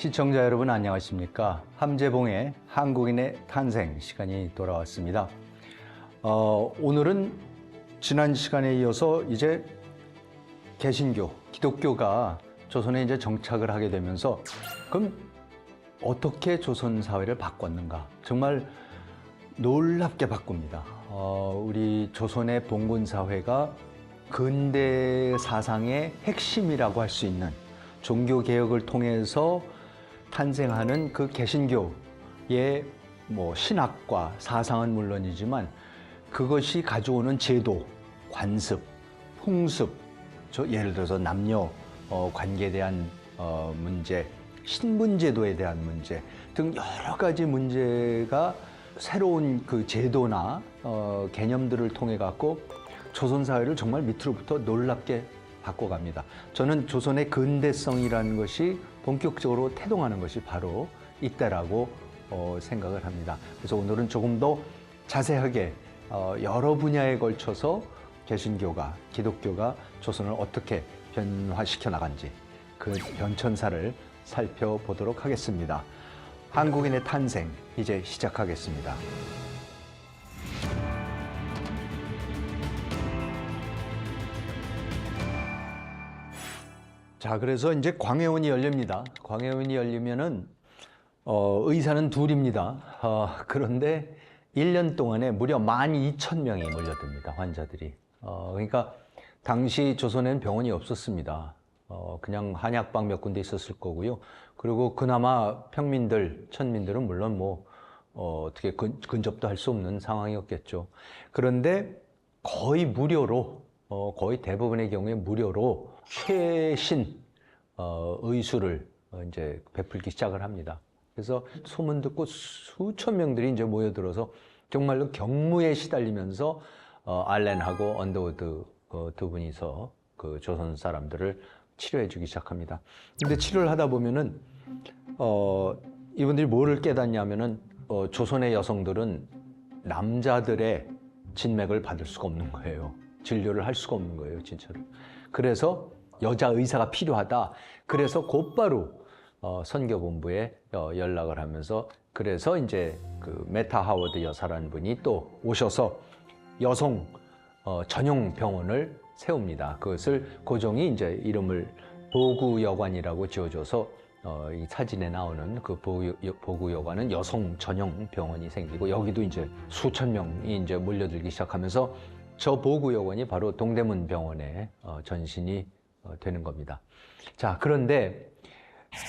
시청자 여러분 안녕하십니까? 함재봉의 한국인의 탄생 시간이 돌아왔습니다. 오늘은 지난 시간에 이어서 이제 개신교, 기독교가 조선에 이제 정착을 하게 되면서 그럼 어떻게 조선 사회를 바꿨는가? 정말 놀랍게 바꿉니다. 우리 조선의 봉건 사회가 근대 사상의 핵심이라고 할 수 있는 종교 개혁을 통해서 탄생하는 그 개신교의 신학과 사상은 물론이지만 그것이 가져오는 제도, 관습, 풍습, 예를 들어서 남녀 관계에 대한 문제, 신분제도에 대한 문제 등 여러 가지 문제가 새로운 그 제도나 개념들을 통해 갖고 조선 사회를 정말 밑으로부터 놀랍게 바꿔갑니다. 저는 조선의 근대성이라는 것이 본격적으로 태동하는 것이 바로 이때라고 생각을 합니다. 그래서 오늘은 조금 더 자세하게 여러 분야에 걸쳐서 개신교가, 기독교가 조선을 어떻게 변화시켜 나간지 그 변천사를 살펴보도록 하겠습니다. 한국인의 탄생 이제 시작하겠습니다. 자, 그래서 이제 광해원이 열립니다. 광해원이 열리면은 의사는 둘입니다. 그런데 1년 동안에 무려 12,000명이 몰려듭니다. 환자들이. 그러니까 당시 조선에는 병원이 없었습니다. 그냥 한약방 몇 군데 있었을 거고요. 그리고 그나마 평민들, 천민들은 물론 어떻게 근접도 할 수 없는 상황이었겠죠. 그런데 거의 무료로, 거의 대부분의 경우에 무료로 최신 의술을 이제 베풀기 시작을 합니다. 그래서 소문 듣고 수천 명들이 이제 모여들어서 정말로 경무에 시달리면서 알렌하고 언더우드 두 분이서 그 조선 사람들을 치료해주기 시작합니다. 근데 치료를 하다 보면은 이분들이 뭐를 깨닫냐면은 조선의 여성들은 남자들의 진맥을 받을 수가 없는 거예요. 진료를 할 수가 없는 거예요, 진짜로. 그래서 여자 의사가 필요하다. 그래서 곧바로 선교본부에 연락을 하면서 그래서 이제 그 메타 하워드 여사라는 분이 또 오셔서 여성 전용 병원을 세웁니다. 그것을 고종이 이제 이름을 보구여관이라고 지어줘서 이 사진에 나오는 그 보구여관은 여성 전용 병원이 생기고 여기도 이제 수천 명이 이제 몰려들기 시작하면서 저 보구여관이 바로 동대문 병원의 전신이 되는 겁니다. 자, 그런데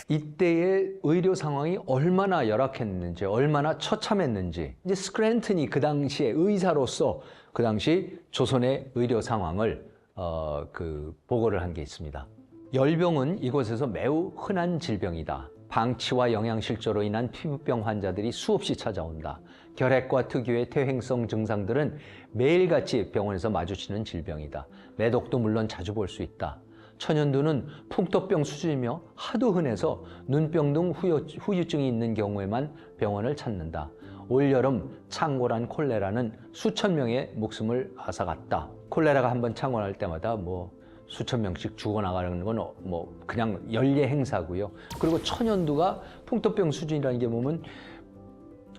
이때의 의료 상황이 얼마나 열악했는지, 얼마나 처참했는지, 이제 스크랜튼이 그 당시에 의사로서 그 당시 조선의 의료 상황을 보고를 한 게 있습니다. 열병은 이곳에서 매우 흔한 질병이다. 방치와 영양실조로 인한 피부병 환자들이 수없이 찾아온다. 결핵과 특유의 퇴행성 증상들은 매일같이 병원에서 마주치는 질병이다. 매독도 물론 자주 볼 수 있다. 천연두는 풍토병 수준이며 하도 흔해서 눈병 등 후유증이 있는 경우에만 병원을 찾는다. 올여름 창궐한 콜레라는 수천 명의 목숨을 앗아갔다. 콜레라가 한번 창궐할 때마다 수천 명씩 죽어나가는 건 그냥 연례 행사고요. 그리고 천연두가 풍토병 수준이라는 게 보면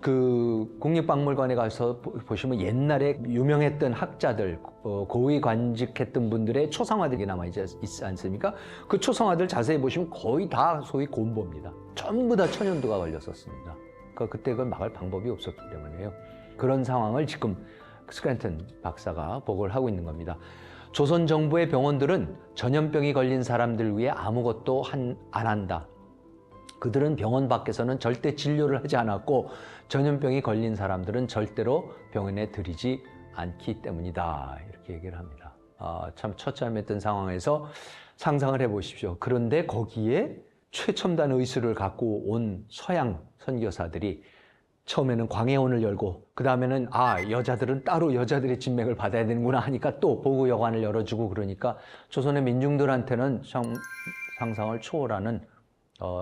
그 국립박물관에 가서 보시면 옛날에 유명했던 학자들, 고위 관직했던 분들의 초상화들이 남아 있지 않습니까? 그 초상화들 자세히 보시면 거의 다 소위 곰보입니다. 전부 다 천연두가 걸렸었습니다. 그러니까 그때 그걸 막을 방법이 없었기 때문에요. 그런 상황을 지금 스크랜튼 박사가 보고를 하고 있는 겁니다. 조선 정부의 병원들은 전염병이 걸린 사람들 위해 아무것도 안 한다. 그들은 병원 밖에서는 절대 진료를 하지 않았고 전염병이 걸린 사람들은 절대로 병원에 들이지 않기 때문이다. 이렇게 얘기를 합니다. 참 처참했던 상황에서 상상을 해보십시오. 그런데 거기에 최첨단 의술을 갖고 온 서양 선교사들이 처음에는 광해원을 열고 그 다음에는 여자들은 따로 여자들의 진맥을 받아야 되는구나 하니까 또 보구여관을 열어주고 그러니까 조선의 민중들한테는 상상을 초월하는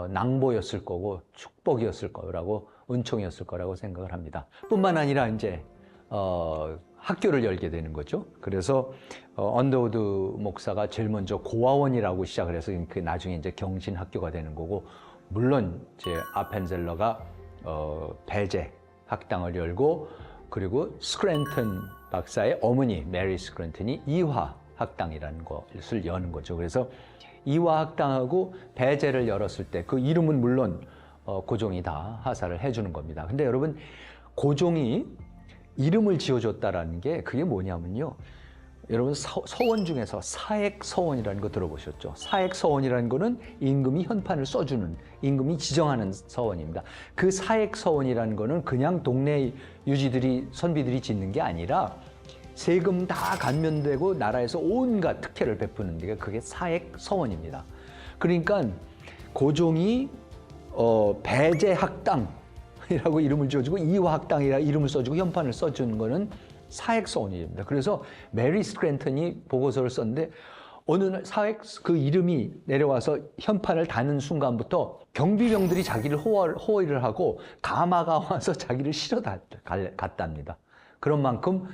낭보였을 거고 축복이었을 거라고 은총이었을 거라고 생각을 합니다. 뿐만 아니라 이제 학교를 열게 되는 거죠. 그래서 언더우드 목사가 제일 먼저 고아원이라고 시작을 해서 그 나중에 이제 경신학교가 되는 거고 물론 이제 아펜젤러가 배제 학당을 열고 그리고 스크랜턴 박사의 어머니 메리 스크랜턴이 이화 학당이라는 것을 여는 거죠. 그래서 이화 학당하고 배제를 열었을 때 그 이름은 물론 고종이 다 하사를 해주는 겁니다. 근데 여러분 고종이 이름을 지어줬다라는 게 그게 뭐냐면요. 여러분 서원 중에서 사액서원이라는 거 들어보셨죠? 사액서원이라는 거는 임금이 현판을 써주는, 임금이 지정하는 서원입니다. 그 사액서원이라는 거는 그냥 동네 유지들이, 선비들이 짓는 게 아니라 세금 다 감면되고 나라에서 온갖 특혜를 베푸는 게 그게 사액서원입니다. 그러니까 고종이 배제학당이라고 이름을 지어주고 이화학당이라 이름을 써주고 현판을 써주는 거는 사액서원입니다. 그래서 메리 스크랜턴이 보고서를 썼는데 어느 날 사액 그 이름이 내려와서 현판을 다는 순간부터 경비병들이 자기를 호의를 하고 가마가 와서 자기를 실어 갔답니다. 그런 만큼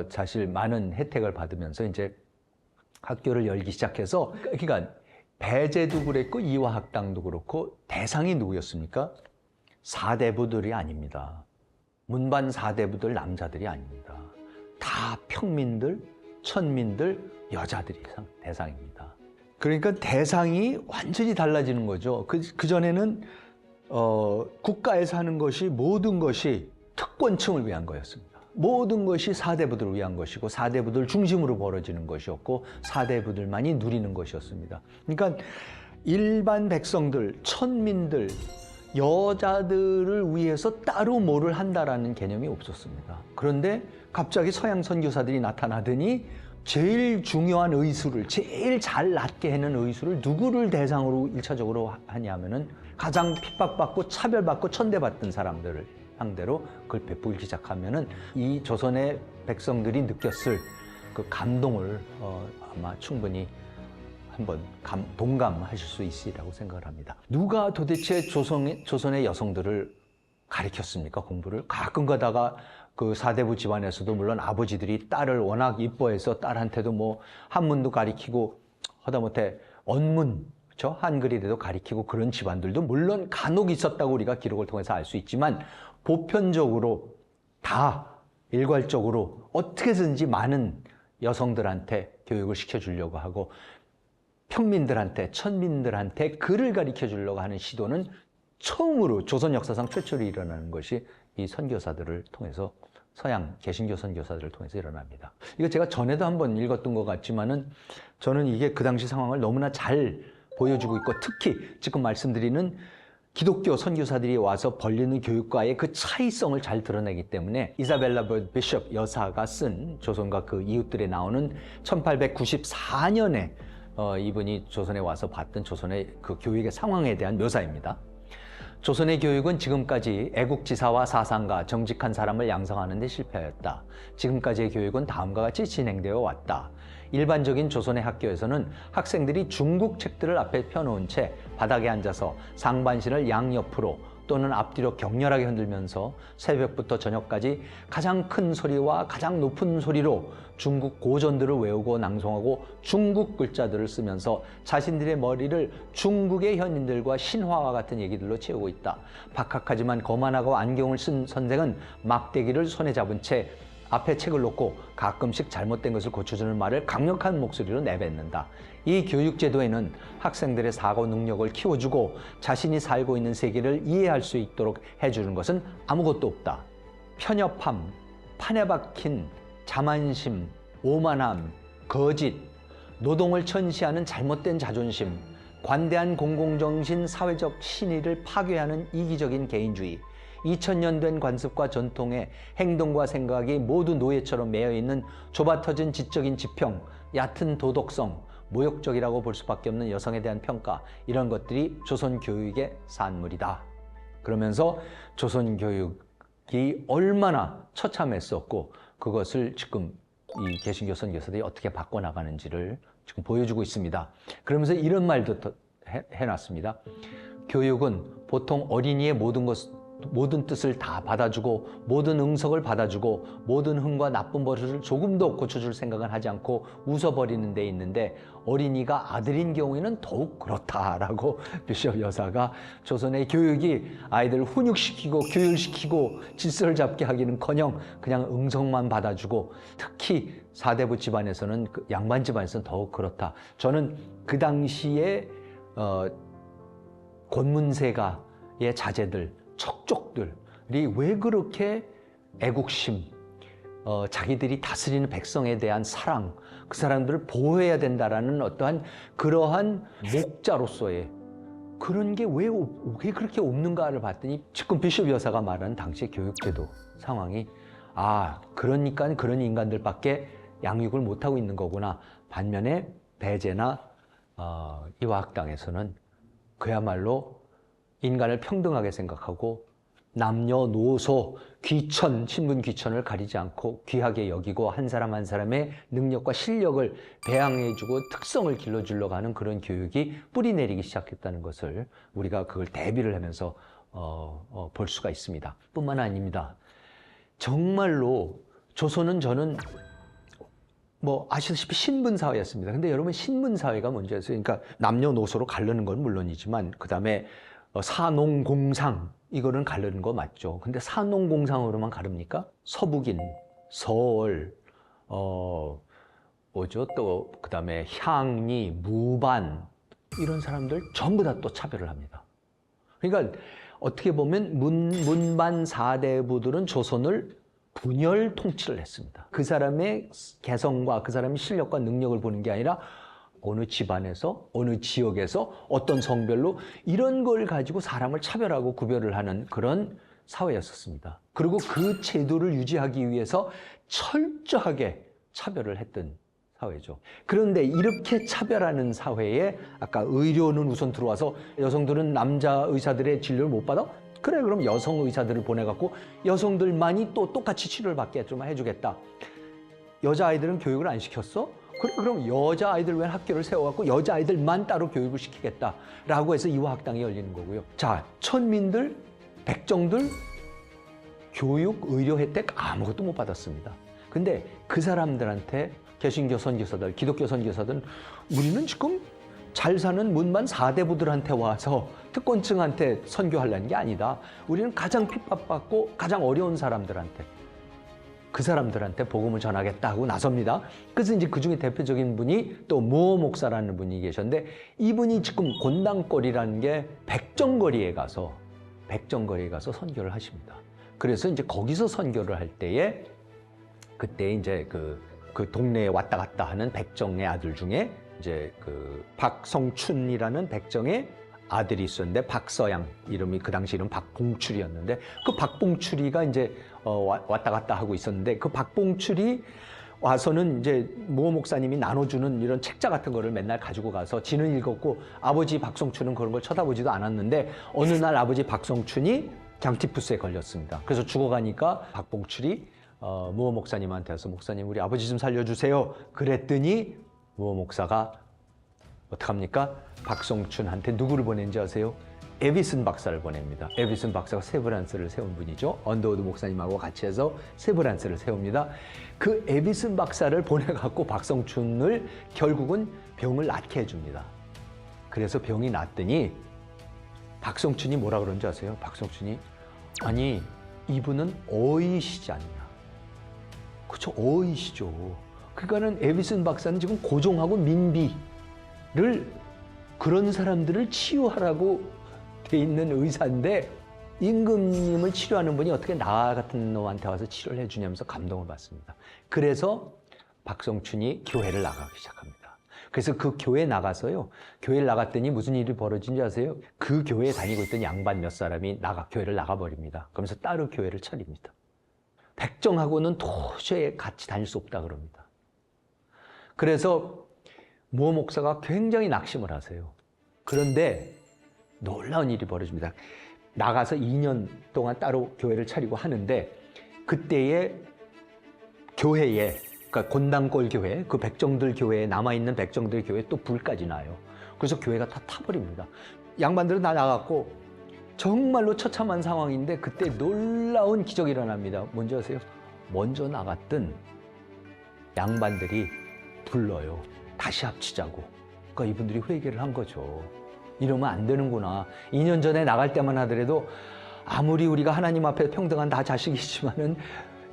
사실 많은 혜택을 받으면서 이제 학교를 열기 시작해서 그러니까 배제도 그랬고 이화학당도 그렇고 대상이 누구였습니까? 사대부들이 아닙니다. 문반 사대부들 남자들이 아닙니다. 다 평민들, 천민들, 여자들이 대상입니다. 그러니까 대상이 완전히 달라지는 거죠. 그전에는 국가에서 하는 것이 모든 것이 특권층을 위한 거였습니다. 모든 것이 사대부들을 위한 것이고 사대부들 중심으로 벌어지는 것이었고 사대부들만이 누리는 것이었습니다. 그러니까 일반 백성들, 천민들, 여자들을 위해서 따로 뭐를 한다라는 개념이 없었습니다. 그런데 갑자기 서양 선교사들이 나타나더니 제일 중요한 의술을, 제일 잘 낫게 해는 의술을 누구를 대상으로 일차적으로 하냐면은 가장 핍박받고 차별받고 천대받던 사람들을 상대로 그걸 베풀기 시작하면은 이 조선의 백성들이 느꼈을 그 감동을 아마 충분히 한번 동감하실 수 있으리라고 생각을 합니다. 누가 도대체 조선의 여성들을 가르쳤습니까? 공부를? 가끔 가다가 그 사대부 집안에서도 물론 아버지들이 딸을 워낙 이뻐해서 딸한테도 뭐 한문도 가르치고 하다못해 언문, 그렇죠? 한글이라도 가르치고 그런 집안들도 물론 간혹 있었다고 우리가 기록을 통해서 알 수 있지만 보편적으로 다 일괄적으로 어떻게 해서든지 많은 여성들한테 교육을 시켜주려고 하고 평민들한테, 천민들한테 글을 가르쳐 주려고 하는 시도는 처음으로 조선 역사상 최초로 일어나는 것이 이 선교사들을 통해서 서양 개신교 선교사들을 통해서 일어납니다. 이거 제가 전에도 한번 읽었던 것 같지만은 저는 이게 그 당시 상황을 너무나 잘 보여주고 있고 특히 지금 말씀드리는 기독교 선교사들이 와서 벌리는 교육과의 그 차이성을 잘 드러내기 때문에 이사벨라 버드 비숍 여사가 쓴 조선과 그 이웃들에 나오는 1894년에 이분이 조선에 와서 봤던 조선의 그 교육의 상황에 대한 묘사입니다. 조선의 교육은 지금까지 애국지사와 사상가, 정직한 사람을 양성하는 데 실패하였다. 지금까지의 교육은 다음과 같이 진행되어 왔다. 일반적인 조선의 학교에서는 학생들이 중국 책들을 앞에 펴놓은 채 바닥에 앉아서 상반신을 양옆으로 또는 앞뒤로 격렬하게 흔들면서 새벽부터 저녁까지 가장 큰 소리와 가장 높은 소리로 중국 고전들을 외우고 낭송하고 중국 글자들을 쓰면서 자신들의 머리를 중국의 현인들과 신화와 같은 얘기들로 채우고 있다. 박학하지만 거만하고 안경을 쓴 선생은 막대기를 손에 잡은 채 앞에 책을 놓고 가끔씩 잘못된 것을 고쳐주는 말을 강력한 목소리로 내뱉는다. 이 교육제도에는 학생들의 사고 능력을 키워주고 자신이 살고 있는 세계를 이해할 수 있도록 해주는 것은 아무것도 없다. 편협함, 판에 박힌 자만심, 오만함, 거짓, 노동을 천시하는 잘못된 자존심, 관대한 공공정신, 사회적 신의를 파괴하는 이기적인 개인주의, 2000년 된 관습과 전통에 행동과 생각이 모두 노예처럼 매여있는 좁아터진 지적인 지평, 얕은 도덕성, 모욕적이라고 볼 수밖에 없는 여성에 대한 평가, 이런 것들이 조선 교육의 산물이다. 그러면서 조선 교육이 얼마나 처참했었고 그것을 지금 이 개신교 선교사들이 어떻게 바꿔나가는지를 지금 보여주고 있습니다. 그러면서 이런 말도 해놨습니다. 교육은 보통 어린이의 모든 모든 뜻을 다 받아주고 모든 응석을 받아주고 모든 흥과 나쁜 버릇을 조금도 고쳐줄 생각은 하지 않고 웃어버리는 데 있는데 어린이가 아들인 경우에는 더욱 그렇다라고 비숍 여사가 조선의 교육이 아이들을 훈육시키고 교육시키고 질서를 잡게 하기는커녕 그냥 응석만 받아주고 특히 사대부 집안에서는 양반 집안에서는 더욱 그렇다. 저는 그 당시에 권문세가의 자제들 척족들이 왜 그렇게 애국심, 자기들이 다스리는 백성에 대한 사랑, 그 사람들을 보호해야 된다라는 어떠한 그러한 목자로서의 그런 게 왜 그렇게 없는가를 봤더니 지금 비숍 여사가 말하는 당시의 교육제도 상황이 그러니까 그런 인간들밖에 양육을 못하고 있는 거구나. 반면에 배제나 이화학당에서는 그야말로 인간을 평등하게 생각하고 남녀노소, 귀천, 신분 귀천을 가리지 않고 귀하게 여기고 한 사람 한 사람의 능력과 실력을 배양해주고 특성을 길러주려고 하는 그런 교육이 뿌리내리기 시작했다는 것을 우리가 그걸 대비를 하면서 볼 수가 있습니다. 뿐만 아닙니다. 정말로 조선은 저는 아시다시피 신분사회였습니다. 근데 여러분 신분사회가 뭔지 아세요? 그러니까 남녀노소로 가르는 건 물론이지만 그 다음에 사농공상 이거는 가르는 거 맞죠. 근데 사농공상으로만 가릅니까? 서북인, 서울, 또 그다음에 향리, 무반 이런 사람들 전부 다 또 차별을 합니다. 그러니까 어떻게 보면 문반 사대부들은 조선을 분열 통치를 했습니다. 그 사람의 개성과 그 사람의 실력과 능력을 보는 게 아니라 어느 집안에서 어느 지역에서 어떤 성별로 이런 걸 가지고 사람을 차별하고 구별을 하는 그런 사회였었습니다. 그리고 그 제도를 유지하기 위해서 철저하게 차별을 했던 사회죠. 그런데 이렇게 차별하는 사회에 아까 의료는 우선 들어와서 여성들은 남자 의사들의 진료를 못 받아? 그래, 그럼 여성 의사들을 보내갖고 여성들만이 또 똑같이 치료를 받게 좀 해주겠다. 여자아이들은 교육을 안 시켰어? 그래, 그럼 여자아이들 왜 학교를 세워갖고 여자아이들만 따로 교육을 시키겠다라고 해서 이화학당이 열리는 거고요. 자, 천민들, 백정들 교육, 의료 혜택 아무것도 못 받았습니다. 근데 그 사람들한테 개신교 선교사들, 기독교 선교사들은 우리는 지금 잘 사는 문만 사대부들한테 와서 특권층한테 선교하려는 게 아니다. 우리는 가장 핍박받고 가장 어려운 사람들한테 그 사람들한테 복음을 전하겠다고 나섭니다. 그래서 이제 그 중에 대표적인 분이 또 모 목사라는 분이 계셨는데 이분이 지금 곤당거리라는 게 백정거리에 가서 선교를 하십니다. 그래서 이제 거기서 선교를 할 때에 그때 이제 그 동네에 왔다 갔다 하는 백정의 아들 중에 이제 그 박성춘이라는 백정의 아들이 있었는데 박서양 이름이 그 당시 이름 박봉출이었는데 그 박봉출이가 이제 왔다 갔다 하고 있었는데 그 박봉출이 와서는 이제 모 목사님이 나눠주는 이런 책자 같은 거를 맨날 가지고 가서 지는 읽었고 아버지 박성춘은 그런 걸 쳐다보지도 않았는데 어느 날 아버지 박성춘이 장티푸스에 걸렸습니다. 그래서 죽어가니까 박봉출이 모 목사님한테 와서 목사님 우리 아버지 좀 살려주세요. 그랬더니 모 목사가 어떡합니까? 박성춘한테 누구를 보낸지 아세요? 에비슨 박사를 보냅니다. 에비슨 박사가 세브란스를 세운 분이죠. 언더우드 목사님하고 같이 해서 세브란스를 세웁니다. 그 에비슨 박사를 보내갖고 박성춘을 결국은 병을 낫게 해줍니다. 그래서 병이 낫더니 박성춘이 뭐라 그런지 아세요? 박성춘이 아니 이분은 어이시지 않냐. 그쵸, 어이시죠. 그러니까는 에비슨 박사는 지금 고종하고 민비를 그런 사람들을 치유하라고 돼 있는 의사인데 임금님을 치료하는 분이 어떻게 나 같은 놈한테 와서 치료를 해주냐면서 감동을 받습니다. 그래서 박성춘이 교회를 나가기 시작합니다. 그래서 그 교회 나가서요. 교회를 나갔더니 무슨 일이 벌어진지 아세요? 그 교회에 다니고 있던 양반 몇 사람이 교회를 나가버립니다. 그러면서 따로 교회를 차립니다. 백정하고는 도저히 같이 다닐 수 없다 그럽니다. 그래서 모 목사가 굉장히 낙심을 하세요. 그런데 놀라운 일이 벌어집니다. 나가서 2년 동안 따로 교회를 차리고 하는데 그때의 교회에 그러니까 곤당골 교회, 그 백정들 교회에 남아있는 백정들 교회에 또 불까지 나요. 그래서 교회가 다 타버립니다. 양반들은 다 나갔고 정말로 처참한 상황인데 그때 놀라운 기적이 일어납니다. 뭔지 아세요? 먼저 나갔던 양반들이 불러요. 다시 합치자고. 그러니까 이분들이 회개를 한 거죠. 이러면 안 되는구나. 2년 전에 나갈 때만 하더라도 아무리 우리가 하나님 앞에 평등한 다 자식이지만은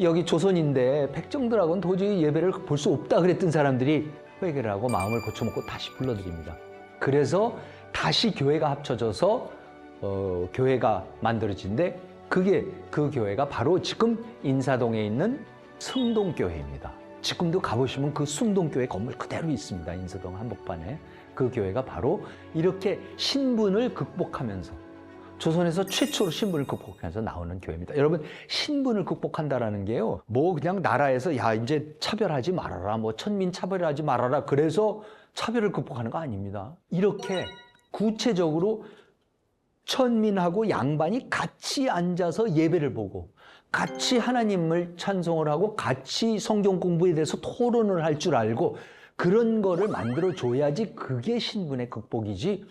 여기 조선인데 백정들하고는 도저히 예배를 볼 수 없다 그랬던 사람들이 회개를 하고 마음을 고쳐먹고 다시 불러드립니다. 그래서 다시 교회가 합쳐져서 교회가 만들어진데 그 교회가 바로 지금 인사동에 있는 승동교회입니다. 지금도 가보시면 그 승동교회 건물 그대로 있습니다. 인사동 한복판에. 그 교회가 바로 이렇게 신분을 극복하면서 조선에서 최초로 신분을 극복하면서 나오는 교회입니다. 여러분, 신분을 극복한다라는 게요, 뭐 그냥 나라에서 야 이제 차별하지 말아라, 뭐 천민 차별하지 말아라, 그래서 차별을 극복하는 거 아닙니다. 이렇게 구체적으로 천민하고 양반이 같이 앉아서 예배를 보고 같이 하나님을 찬송을 하고 같이 성경 공부에 대해서 토론을 할 줄 알고 그런 거를 만들어 줘야지 그게 신분의 극복이지,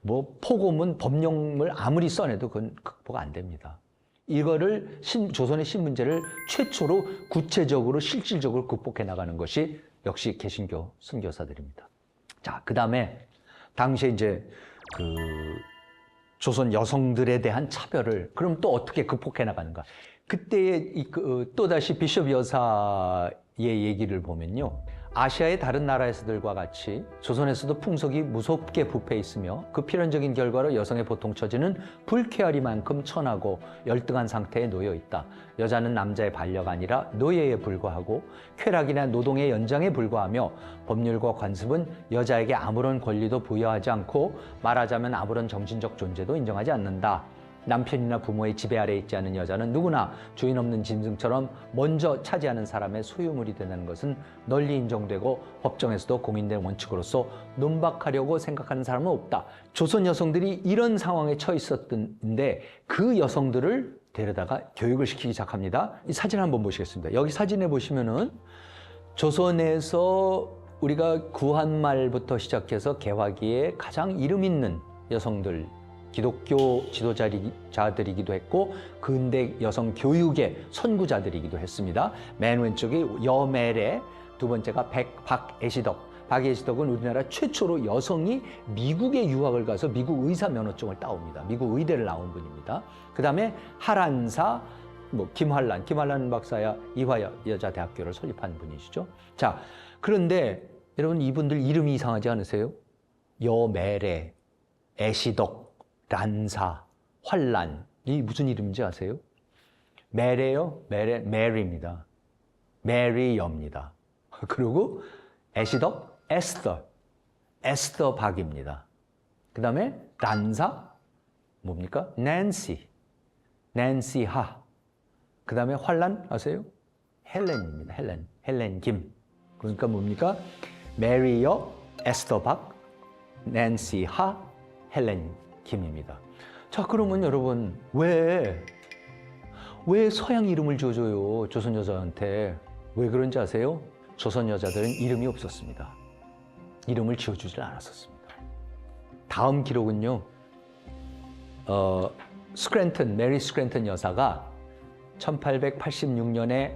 뭐 폭언은 법령을 아무리 써내도 그건 극복 안 됩니다. 이거를 조선의 신분제를 최초로 구체적으로 실질적으로 극복해 나가는 것이 역시 개신교 선교사들입니다. 자, 그다음에 당시에 이제 조선 여성들에 대한 차별을 그럼 또 어떻게 극복해 나가는가? 그때의 또다시 비숍 여사의 얘기를 보면요, 아시아의 다른 나라에서들과 같이 조선에서도 풍속이 무섭게 부패해 있으며 그 필연적인 결과로 여성의 보통 처지는 불쾌하리만큼 천하고 열등한 상태에 놓여 있다. 여자는 남자의 반려가 아니라 노예에 불과하고 쾌락이나 노동의 연장에 불과하며 법률과 관습은 여자에게 아무런 권리도 부여하지 않고 말하자면 아무런 정신적 존재도 인정하지 않는다. 남편이나 부모의 지배 아래에 있지 않은 여자는 누구나 주인 없는 짐승처럼 먼저 차지하는 사람의 소유물이 되는 것은 널리 인정되고 법정에서도 공인된 원칙으로서 논박하려고 생각하는 사람은 없다. 조선 여성들이 이런 상황에 처해 있었는데 그 여성들을 데려다가 교육을 시키기 시작합니다. 이 사진 한번 보시겠습니다. 여기 사진에 보시면은 조선에서 우리가 구한말부터 시작해서 개화기에 가장 이름 있는 여성들, 기독교 지도자들이기도 했고 근대 여성 교육의 선구자들이기도 했습니다. 맨 왼쪽이 여매래, 두 번째가 박애시덕. 박애시덕은 우리나라 최초로 여성이 미국에 유학을 가서 미국 의사 면허증을 따옵니다. 미국 의대를 나온 분입니다. 그 다음에 하란사, 김환란 박사야 이화여자대학교를 설립한 분이시죠. 자, 그런데 여러분 이분들 이름이 이상하지 않으세요? 여매래, 애시덕, 란사, 환란. 이 무슨 이름인지 아세요? 메래요? 메리입니다. 메리여입니다. 그리고 애시덕, 에스더 박입니다. 그 다음에 란사, 뭡니까? 낸시 하. 그 다음에 환란 아세요? 헬렌입니다. 헬렌 김. 그러니까 뭡니까? 메리여, 에스더 박, 낸시 하, 헬렌 김입니다. 자, 그러면 여러분 왜 서양 이름을 지어줘요? 조선 여자한테. 왜 그런지 아세요? 조선 여자들은 이름이 없었습니다. 이름을 지어주질 않았었습니다. 다음 기록은요, 메리 스크랜턴 여사가 1886년에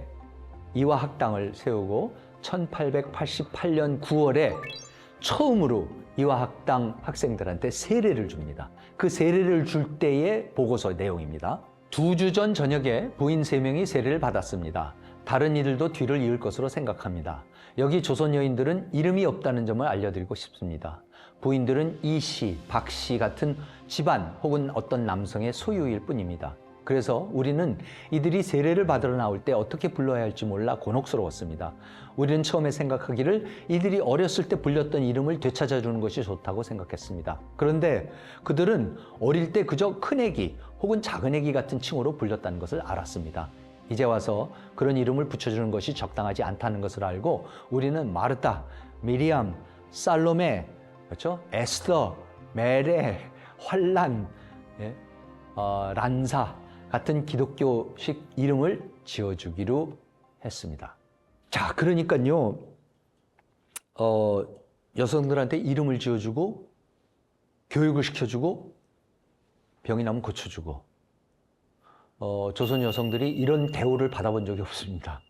이화학당을 세우고 1888년 9월에 처음으로 이화학당 학생들한테 세례를 줍니다. 그 세례를 줄 때의 보고서 내용입니다. 2주 전 저녁에 부인 3명이 세례를 받았습니다. 다른 이들도 뒤를 이을 것으로 생각합니다. 여기 조선 여인들은 이름이 없다는 점을 알려드리고 싶습니다. 부인들은 이 씨, 박 씨 같은 집안 혹은 어떤 남성의 소유일 뿐입니다. 그래서 우리는 이들이 세례를 받으러 나올 때 어떻게 불러야 할지 몰라 곤혹스러웠습니다. 우리는 처음에 생각하기를 이들이 어렸을 때 불렸던 이름을 되찾아주는 것이 좋다고 생각했습니다. 그런데 그들은 어릴 때 그저 큰애기 혹은 작은애기 같은 칭호로 불렸다는 것을 알았습니다. 이제 와서 그런 이름을 붙여주는 것이 적당하지 않다는 것을 알고 우리는 마르타, 미리암, 살로메, 그렇죠? 에스더, 메레, 환란, 란사 같은 기독교식 이름을 지어주기로 했습니다. 자, 그러니까요, 여성들한테 이름을 지어주고 교육을 시켜주고 병이 나면 고쳐주고, 조선 여성들이 이런 대우를 받아본 적이 없습니다.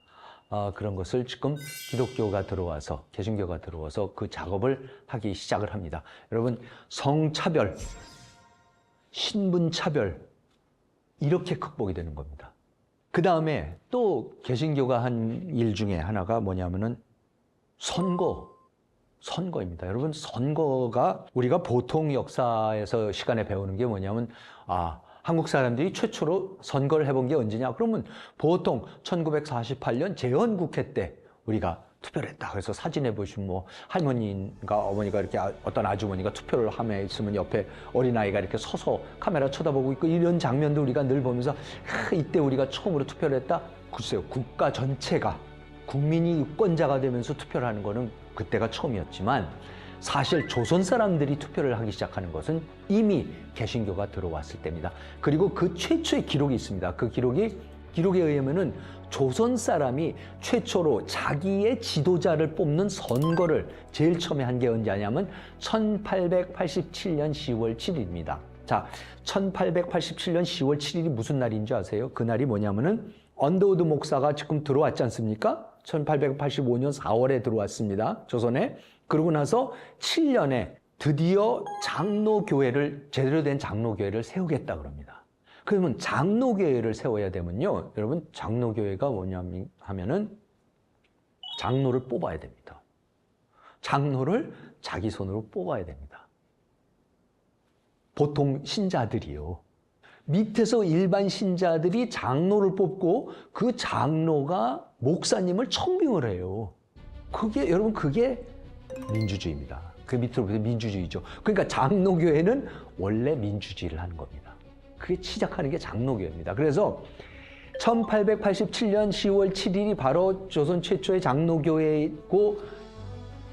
그런 것을 지금 기독교가 들어와서, 개신교가 들어와서 그 작업을 하기 시작을 합니다. 여러분, 성차별, 신분차별, 이렇게 극복이 되는 겁니다. 그 다음에 또 개신교가 한 일 중에 하나가 뭐냐면은 선거입니다. 여러분, 선거가 우리가 보통 역사에서 시간에 배우는 게 뭐냐면, 한국 사람들이 최초로 선거를 해본 게 언제냐? 그러면 보통 1948년 재헌국회 때 우리가 투표를 했다. 그래서 사진에 보시면 뭐 할머니가 어머니가 이렇게 어떤 아주머니가 투표를 하며 있으면 옆에 어린아이가 이렇게 서서 카메라 쳐다보고 있고, 이런 장면도 우리가 늘 보면서 이때 우리가 처음으로 투표를 했다. 글쎄요, 국가 전체가 국민이 유권자가 되면서 투표를 하는 거는 그때가 처음이었지만, 사실 조선 사람들이 투표를 하기 시작하는 것은 이미 개신교가 들어왔을 때입니다. 그리고 그 최초의 기록이 있습니다. 그 기록에 의하면은 조선 사람이 최초로 자기의 지도자를 뽑는 선거를 제일 처음에 한 게 언제냐면 1887년 10월 7일입니다. 자, 1887년 10월 7일이 무슨 날인 줄 아세요? 그 날이 뭐냐면은 언더우드 목사가 지금 들어왔지 않습니까? 1885년 4월에 들어왔습니다. 조선에. 그러고 나서 7년에 드디어 장로교회를, 제대로 된 장로교회를 세우겠다 그럽니다. 그러면 장로교회를 세워야 되면요, 여러분, 장로교회가 뭐냐면 하면은 장로를 뽑아야 됩니다. 장로를 자기 손으로 뽑아야 됩니다. 보통 신자들이요, 밑에서 일반 신자들이 장로를 뽑고 그 장로가 목사님을 청빙을 해요. 그게, 여러분, 그게 민주주의입니다. 그 밑으로 보면 민주주의죠. 그러니까 장로교회는 원래 민주주의를 하는 겁니다. 그게 시작하는 게 장로교회입니다. 그래서 1887년 10월 7일이 바로 조선 최초의 장로교회이고,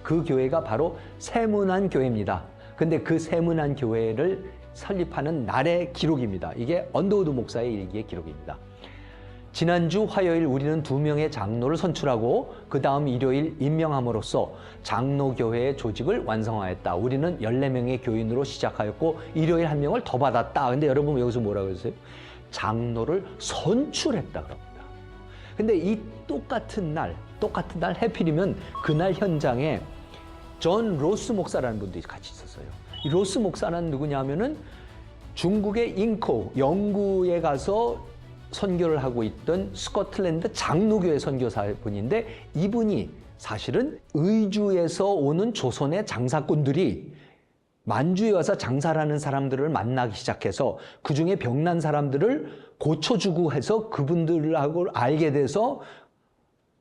그 교회가 바로 세문안교회입니다. 근데 그 세문안교회를 설립하는 날의 기록입니다. 이게 언더우드 목사의 일기의 기록입니다. 지난주 화요일 우리는 2명의 장로를 선출하고 그 다음 일요일 임명함으로써 장로교회의 조직을 완성하였다. 우리는 14명의 교인으로 시작하였고 일요일 1명을 더 받았다. 근데 여러분 여기서 뭐라고 했어요? 장로를 선출했다 그럽니다. 근데 이 똑같은 날 해필이면 그날 현장에 존 로스 목사라는 분들이 같이 있었어요. 이 로스 목사는 누구냐면은 중국의 잉코, 영구에 가서 선교를 하고 있던 스코틀랜드 장로교회 선교사분인데, 이분이 사실은 의주에서 오는 조선의 장사꾼들이 만주에 와서 장사를 하는 사람들을 만나기 시작해서 그 중에 병난 사람들을 고쳐주고 해서 그분들하고 알게 돼서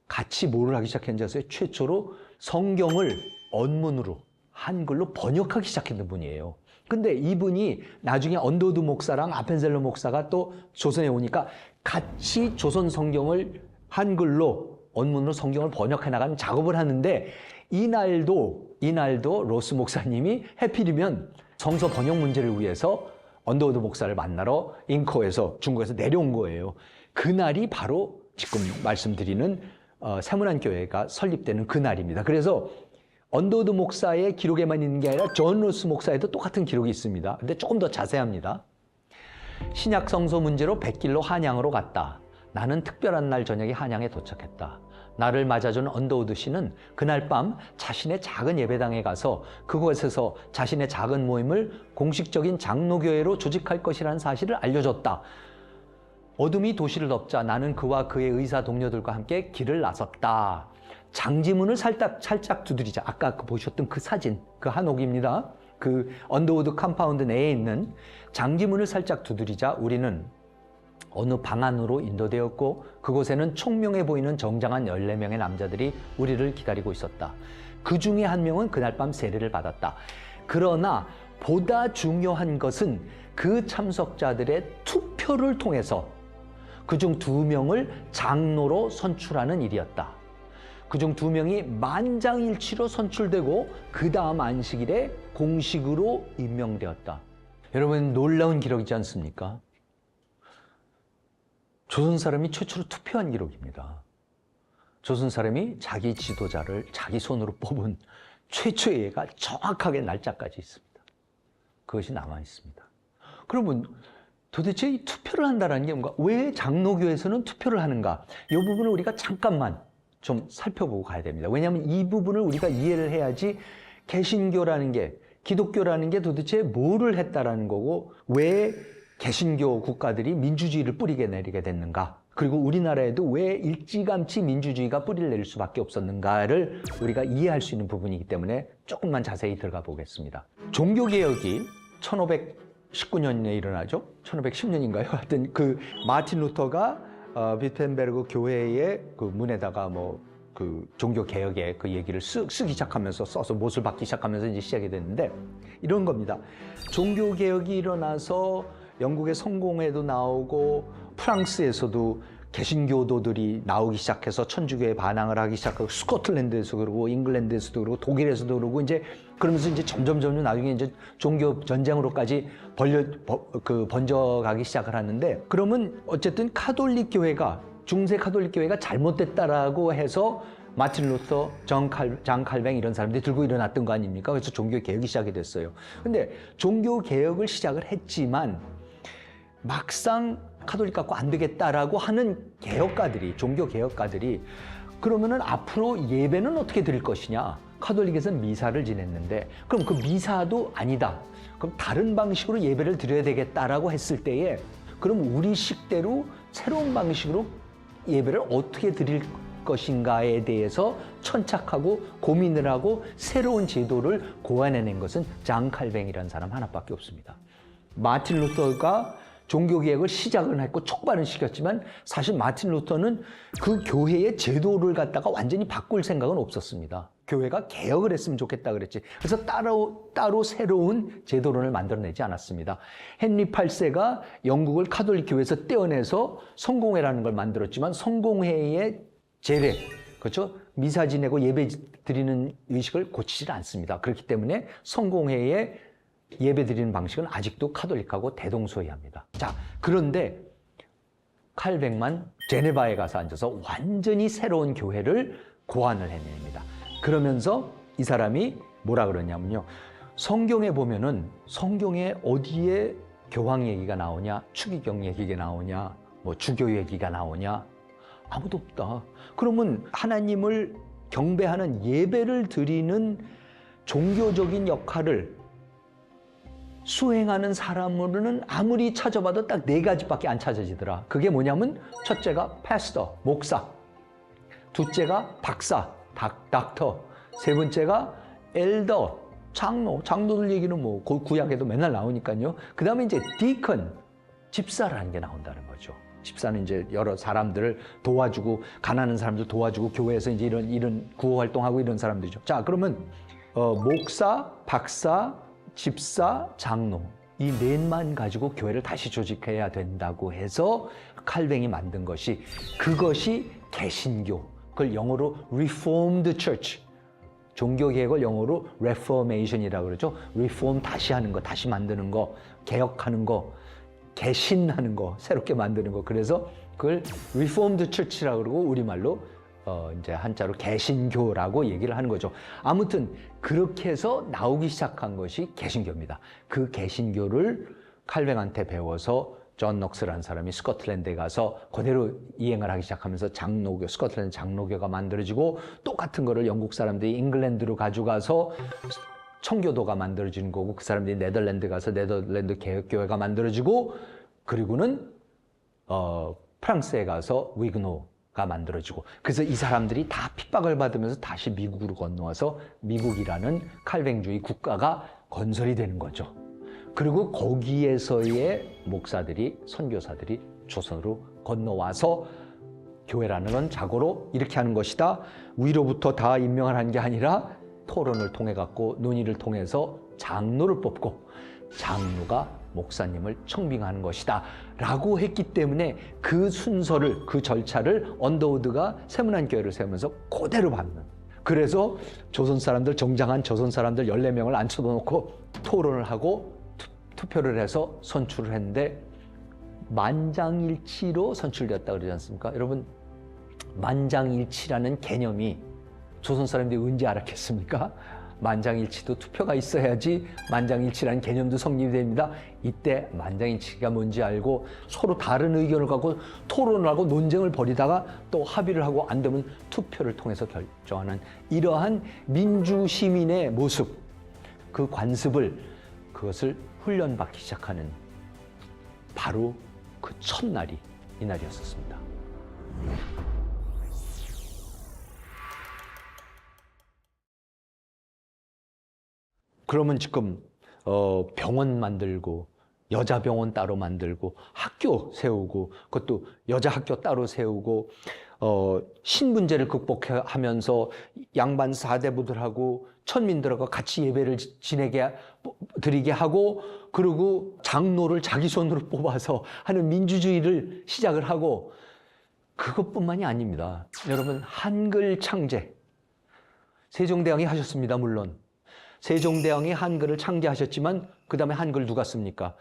같이 뭐를 하기 시작했는지 아세요? 최초로 성경을 언문으로 한글로 번역하기 시작했던 분이에요. 근데 이분이 나중에 언더우드 목사랑 아펜셀러 목사가 또 조선에 오니까 같이 조선 성경을 한글로 언문으로 성경을 번역해 나가는 작업을 하는데, 이날도 로스 목사님이 해필이면 성서 번역 문제를 위해서 언더우드 목사를 만나러 잉코에서, 중국에서 내려온 거예요. 그날이 바로 지금 말씀드리는 세문안교회가 설립되는 그날입니다. 그래서 언더우드 목사의 기록에만 있는 게 아니라 존 로스 목사에도 똑같은 기록이 있습니다. 근데 조금 더 자세합니다. 신약 성서 문제로 백길로 한양으로 갔다. 나는 특별한 날 저녁에 한양에 도착했다. 나를 맞아준 언더우드 씨는 그날 밤 자신의 작은 예배당에 가서 그곳에서 자신의 작은 모임을 공식적인 장로교회로 조직할 것이라는 사실을 알려줬다. 어둠이 도시를 덮자 나는 그와 그의 의사 동료들과 함께 길을 나섰다. 장지문을 살짝 두드리자. 아까 보셨던 그 사진, 그 한옥입니다. 그 언더우드 컴파운드 내에 있는 장지문을 살짝 두드리자 우리는 어느 방 안으로 인도되었고, 그곳에는 총명해 보이는 정장한 14명의 남자들이 우리를 기다리고 있었다. 그 중에 한 명은 그날 밤 세례를 받았다. 그러나 보다 중요한 것은 그 참석자들의 투표를 통해서 그중 2명을 장로로 선출하는 일이었다. 그중 2명이 만장일치로 선출되고 그 다음 안식일에 공식으로 임명되었다. 여러분, 놀라운 기록이지 않습니까? 조선 사람이 최초로 투표한 기록입니다. 조선 사람이 자기 지도자를 자기 손으로 뽑은 최초의 예가 정확하게 날짜까지 있습니다. 그것이 남아 있습니다. 그러면 도대체 이 투표를 한다는 게 뭔가, 왜 장로교에서는 투표를 하는가? 이 부분을 우리가 잠깐만 좀 살펴보고 가야 됩니다. 왜냐하면 이 부분을 우리가 이해를 해야지 개신교라는 게, 기독교라는 게 도대체 뭐를 했다라는 거고, 왜 개신교 국가들이 민주주의를 뿌리게 내리게 됐는가? 그리고 우리나라에도 왜 일찌감치 민주주의가 뿌리를 내릴 수밖에 없었는가를 우리가 이해할 수 있는 부분이기 때문에 조금만 자세히 들어가 보겠습니다. 종교개혁이 1519년에 일어나죠. 1510년인가요? 하여튼 그 마틴 루터가 비텐베르그 교회의 그 문에다가 그 종교 개혁의 그 얘기를 쓰기 시작하면서 써서 못을 박기 시작하면서 이제 시작이 됐는데 이런 겁니다. 종교 개혁이 일어나서 영국의 성공회도 나오고 프랑스에서도 개신교도들이 나오기 시작해서 천주교에 반항을 하기 시작하고 스코틀랜드에서 그러고 잉글랜드에서도 그러고 독일에서도 그러고 이제 그러면서 이제 점점 나중에 이제 종교 전쟁으로까지 번져가기 시작을 하는데, 그러면 어쨌든 카톨릭 교회가, 중세 카톨릭 교회가 잘못됐다라고 해서 마틴 루터, 장 칼뱅 이런 사람들이 들고 일어났던 거 아닙니까? 그래서 종교 개혁이 시작이 됐어요. 근데 종교 개혁을 시작을 했지만 막상 카톨릭 갖고 안 되겠다라고 하는 개혁가들이, 종교 개혁가들이, 그러면은 앞으로 예배는 어떻게 드릴 것이냐? 카톨릭에서는 미사를 지냈는데 그럼 그 미사도 아니다. 그럼 다른 방식으로 예배를 드려야 되겠다라고 했을 때에, 그럼 우리 식대로 새로운 방식으로 예배를 어떻게 드릴 것인가에 대해서 천착하고 고민을 하고 새로운 제도를 고안해낸 것은 장 칼뱅이라는 사람 하나밖에 없습니다. 마틴 루터가 종교개혁을 시작은 했고 촉발은 시켰지만 사실 마틴 루터는 그 교회의 제도를 갖다가 완전히 바꿀 생각은 없었습니다. 교회가 개혁을 했으면 좋겠다 그랬지. 그래서 따로 새로운 제도론을 만들어내지 않았습니다. 헨리 8세가 영국을 카톨릭 교회에서 떼어내서 성공회라는 걸 만들었지만 성공회의 제례, 그렇죠? 미사 지내고 예배 드리는 의식을 고치지 않습니다. 그렇기 때문에 성공회의 예배 드리는 방식은 아직도 카톨릭하고 대동소이합니다. 자, 그런데 칼뱅만 제네바에 가서 앉아서 완전히 새로운 교회를 고안을 해냅니다. 그러면서 이 사람이 뭐라 그러냐면요. 성경에 보면은 성경에 어디에 교황 얘기가 나오냐, 추기경 얘기가 나오냐, 주교 얘기가 나오냐, 아무도 없다. 그러면 하나님을 경배하는 예배를 드리는 종교적인 역할을 수행하는 사람으로는 아무리 찾아봐도 딱 4가지밖에 안 찾아지더라. 그게 뭐냐면 첫째가 패스터, 목사, 둘째가 박사, 닥터, 세 번째가 엘더, 장로들 얘기는 구약에도 맨날 나오니까요. 그 다음에 이제 디컨, 집사라는 게 나온다는 거죠. 집사는 이제 여러 사람들을 도와주고, 가난한 사람들 도와주고, 교회에서 이제 이런 구호 활동하고 이런 사람들이죠. 자, 그러면 목사, 박사, 집사, 장로, 이 넷만 가지고 교회를 다시 조직해야 된다고 해서 칼뱅이 만든 것이, 그것이 개신교, 그걸 영어로 Reformed Church, 종교개혁을 영어로 Reformation이라고 그러죠. Reform, 다시 하는 거, 다시 만드는 거, 개혁하는 거, 개신하는 거, 새롭게 만드는 거. 그래서 그걸 Reformed Church라고 그러고 우리말로 이제 한자로 개신교라고 얘기를 하는 거죠. 아무튼 그렇게 해서 나오기 시작한 것이 개신교입니다. 그 개신교를 칼뱅한테 배워서 존 넉스라는 사람이 스코틀랜드에 가서 그대로 이행을 하기 시작하면서 장로교, 스코틀랜드 장로교가 만들어지고, 똑같은 거를 영국 사람들이 잉글랜드로 가져가서 청교도가 만들어지는 거고, 그 사람들이 네덜란드 가서 네덜란드 개혁교회가 만들어지고, 그리고는 프랑스에 가서 위그노가 만들어지고, 그래서 이 사람들이 다 핍박을 받으면서 다시 미국으로 건너와서 미국이라는 칼뱅주의 국가가 건설이 되는 거죠. 그리고 거기에서의 목사들이, 선교사들이 조선으로 건너와서 교회라는 건 자고로 이렇게 하는 것이다. 위로부터 다 임명을 한 게 아니라 토론을 통해 갖고, 논의를 통해서 장로를 뽑고 장로가 목사님을 청빙하는 것이다 라고 했기 때문에 그 순서를, 그 절차를 언더우드가 세문안교회를 세우면서 그대로 받는, 그래서 조선 사람들, 정장한 조선 사람들 14명을 앉혀놓고 토론을 하고 투표를 해서 선출을 했는데 만장일치로 선출되었다 그러지 않습니까? 여러분, 만장일치라는 개념이 조선 사람들이 언제 알았겠습니까? 만장일치도 투표가 있어야지 만장일치라는 개념도 성립이 됩니다. 이때 만장일치가 뭔지 알고 서로 다른 의견을 갖고 토론을 하고 논쟁을 벌이다가 또 합의를 하고 안 되면 투표를 통해서 결정하는 이러한 민주시민의 모습, 그 관습을, 그것을 훈련받기 시작하는 바로 그 첫날이 이날이었었습니다. 그러면 지금 병원 만들고 여자 병원 따로 만들고 학교 세우고 그것도 여자 학교 따로 세우고 신분제를 극복하면서 양반 사대부들하고 천민들하고 같이 예배를 드리게 하고 그리고 장로를 자기 손으로 뽑아서 하는 민주주의를 시작을 하고 그것뿐만이 아닙니다. 여러분 한글 창제 세종대왕이 하셨습니다. 물론 세종대왕이 한글을 창제하셨지만 그 다음에 한글 누가 씁니까?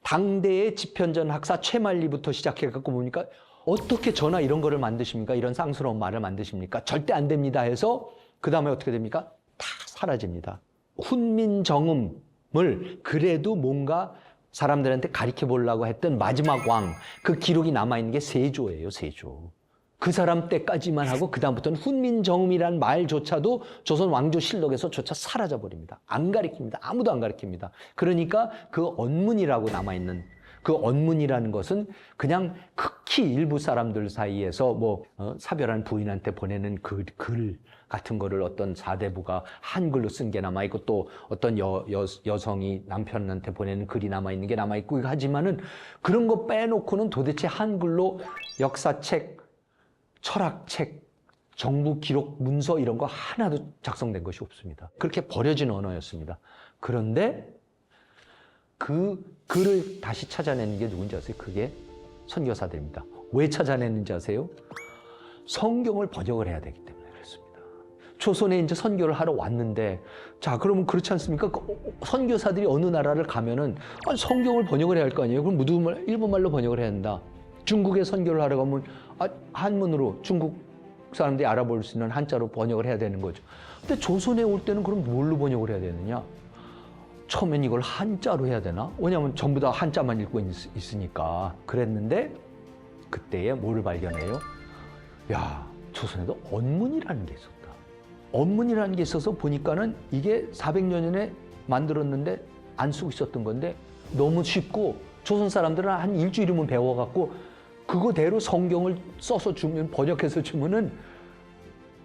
당대의 집현전 학사 최만리부터 시작해갖고 보니까 어떻게 전화 이런 거를 만드십니까? 이런 쌍스러운 말을 만드십니까? 절대 안 됩니다 해서 그 다음에 어떻게 됩니까? 다 사라집니다. 훈민정음을 그래도 뭔가 사람들한테 가르쳐 보려고 했던 마지막 왕, 그 기록이 남아있는 게 세조예요. 세조. 그 사람 때까지만 하고 그 다음부터는 훈민정음이라는 말조차도 조선 왕조실록에서조차 사라져버립니다. 안 가르칩니다. 아무도 안 가르칩니다. 그러니까 그 언문이라고 남아있는 그 언문이라는 것은 그냥 극히 일부 사람들 사이에서 사별한 부인한테 보내는 글 같은 거를 어떤 사대부가 한글로 쓴 게 남아있고 또 어떤 여성이 남편한테 보내는 글이 남아있는 게 남아있고 하지만은 그런 거 빼놓고는 도대체 한글로 역사책, 철학책, 정부 기록 문서 이런 거 하나도 작성된 것이 없습니다. 그렇게 버려진 언어였습니다. 그런데 그 글을 다시 찾아내는 게 누군지 아세요? 그게 선교사들입니다. 왜 찾아내는지 아세요? 성경을 번역을 해야 되기 때문에 그렇습니다. 조선에 이제 선교를 하러 왔는데 자 그러면 그렇지 않습니까? 선교사들이 어느 나라를 가면은 성경을 번역을 해야 할 거 아니에요? 그럼 무두말 일본말로 번역을 해야 한다. 중국에 선교를 하러 가면 한문으로 중국 사람들이 알아볼 수 있는 한자로 번역을 해야 되는 거죠. 근데 조선에 올 때는 그럼 뭘로 번역을 해야 되느냐? 처음엔 이걸 한자로 해야 되나? 왜냐하면 전부 다 한자만 읽고 있으니까 그랬는데 그때에 뭐를 발견해요? 야, 조선에도 언문이라는 게 있었다. 언문이라는 게 있어서 보니까는 이게 400여 년에 만들었는데 안 쓰고 있었던 건데 너무 쉽고 조선 사람들은 한 일주일이면 배워갖고 그거대로 성경을 써서 주면 번역해서 주면은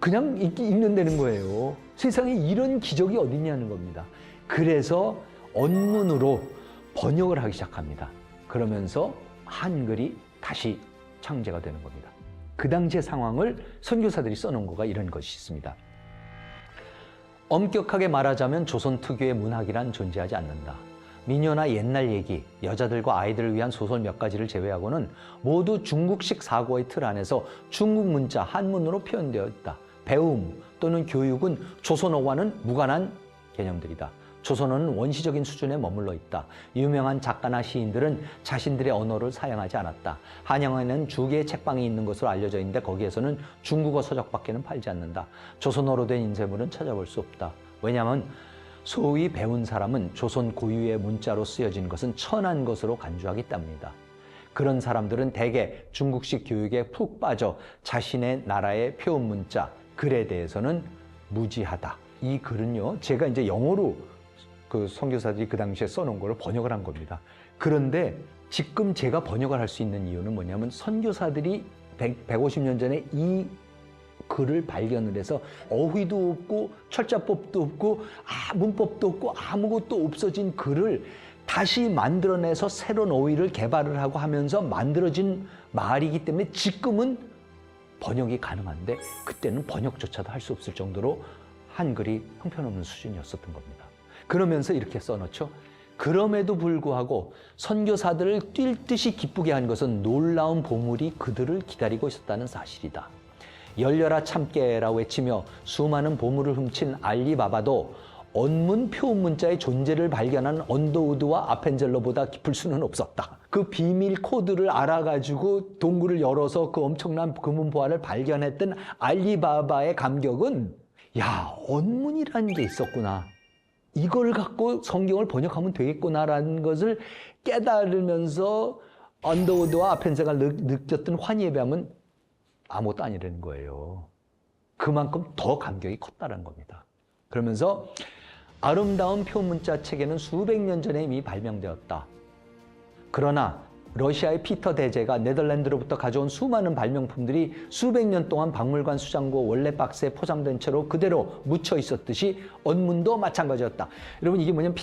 그냥 읽는다는 거예요. 세상에 이런 기적이 어딨냐는 겁니다. 그래서 언문으로 번역을 하기 시작합니다. 그러면서 한글이 다시 창제가 되는 겁니다. 그 당시의 상황을 선교사들이 써놓은 거가 이런 것이 있습니다. 엄격하게 말하자면 조선 특유의 문학이란 존재하지 않는다. 미녀나 옛날 얘기, 여자들과 아이들을 위한 소설 몇 가지를 제외하고는 모두 중국식 사고의 틀 안에서 중국 문자, 한문으로 표현되어 있다. 배움 또는 교육은 조선어와는 무관한 개념들이다. 조선어는 원시적인 수준에 머물러 있다. 유명한 작가나 시인들은 자신들의 언어를 사용하지 않았다. 한양에는 두 개의 책방이 있는 것으로 알려져 있는데 거기에서는 중국어 서적밖에는 팔지 않는다. 조선어로 된 인쇄물은 찾아볼 수 없다. 왜냐하면 소위 배운 사람은 조선 고유의 문자로 쓰여진 것은 천한 것으로 간주하기 때문이다. 그런 사람들은 대개 중국식 교육에 푹 빠져 자신의 나라의 표현 문자, 글에 대해서는 무지하다. 이 글은요, 제가 이제 영어로 그 선교사들이 그 당시에 써놓은 걸 번역을 한 겁니다. 그런데 지금 제가 번역을 할 수 있는 이유는 뭐냐면 선교사들이 150년 전에 이 글을 발견을 해서 어휘도 없고 철자법도 없고 문법도 없고 아무것도 없어진 글을 다시 만들어내서 새로운 어휘를 개발을 하고 하면서 만들어진 말이기 때문에 지금은 번역이 가능한데 그때는 번역조차도 할 수 없을 정도로 한글이 형편없는 수준이었었던 겁니다. 그러면서 이렇게 써놓죠. 그럼에도 불구하고 선교사들을 뛸 듯이 기쁘게 한 것은 놀라운 보물이 그들을 기다리고 있었다는 사실이다. 열려라 참깨라고 외치며 수많은 보물을 훔친 알리바바도 언문 표음 문자의 존재를 발견한 언더우드와 아펜젤러보다 깊을 수는 없었다. 그 비밀 코드를 알아가지고 동굴을 열어서 그 엄청난 금은 보화를 발견했던 알리바바의 감격은 야, 언문이라는 게 있었구나. 이걸 갖고 성경을 번역하면 되겠구나라는 것을 깨달으면서 언더우드와 아펜세가 느꼈던 환희에 비하면 아무것도 아니라는 거예요. 그만큼 더 감격이 컸다는 겁니다. 그러면서 아름다운 표문자 체계는 수백 년 전에 이미 발명되었다. 그러나 러시아의 피터 대제가 네덜란드로부터 가져온 수많은 발명품들이 수백 년 동안 박물관 수장고 원래 박스에 포장된 채로 그대로 묻혀 있었듯이 언문도 마찬가지였다. 여러분, 이게 뭐냐면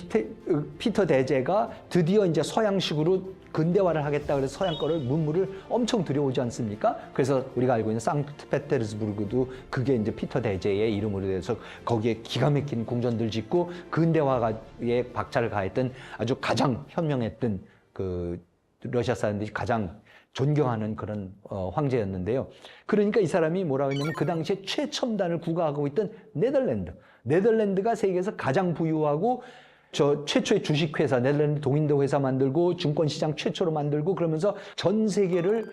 피터 대제가 드디어 이제 서양식으로 근대화를 하겠다 그래서 서양 거를 문물을 엄청 들여오지 않습니까? 그래서 우리가 알고 있는 상트페테르스부르크도 그게 이제 피터 대제의 이름으로 돼서 거기에 기가 막힌 궁전들 짓고 근대화에 박차를 가했던 아주 가장 현명했던 그 러시아 사람들이 가장 존경하는 그런 황제였는데요. 그러니까 이 사람이 뭐라고 했냐면 그 당시에 최첨단을 구가하고 있던 네덜란드가 세계에서 가장 부유하고 최초의 주식회사, 네덜란드 동인도 회사 만들고 증권시장 최초로 만들고 그러면서 전 세계를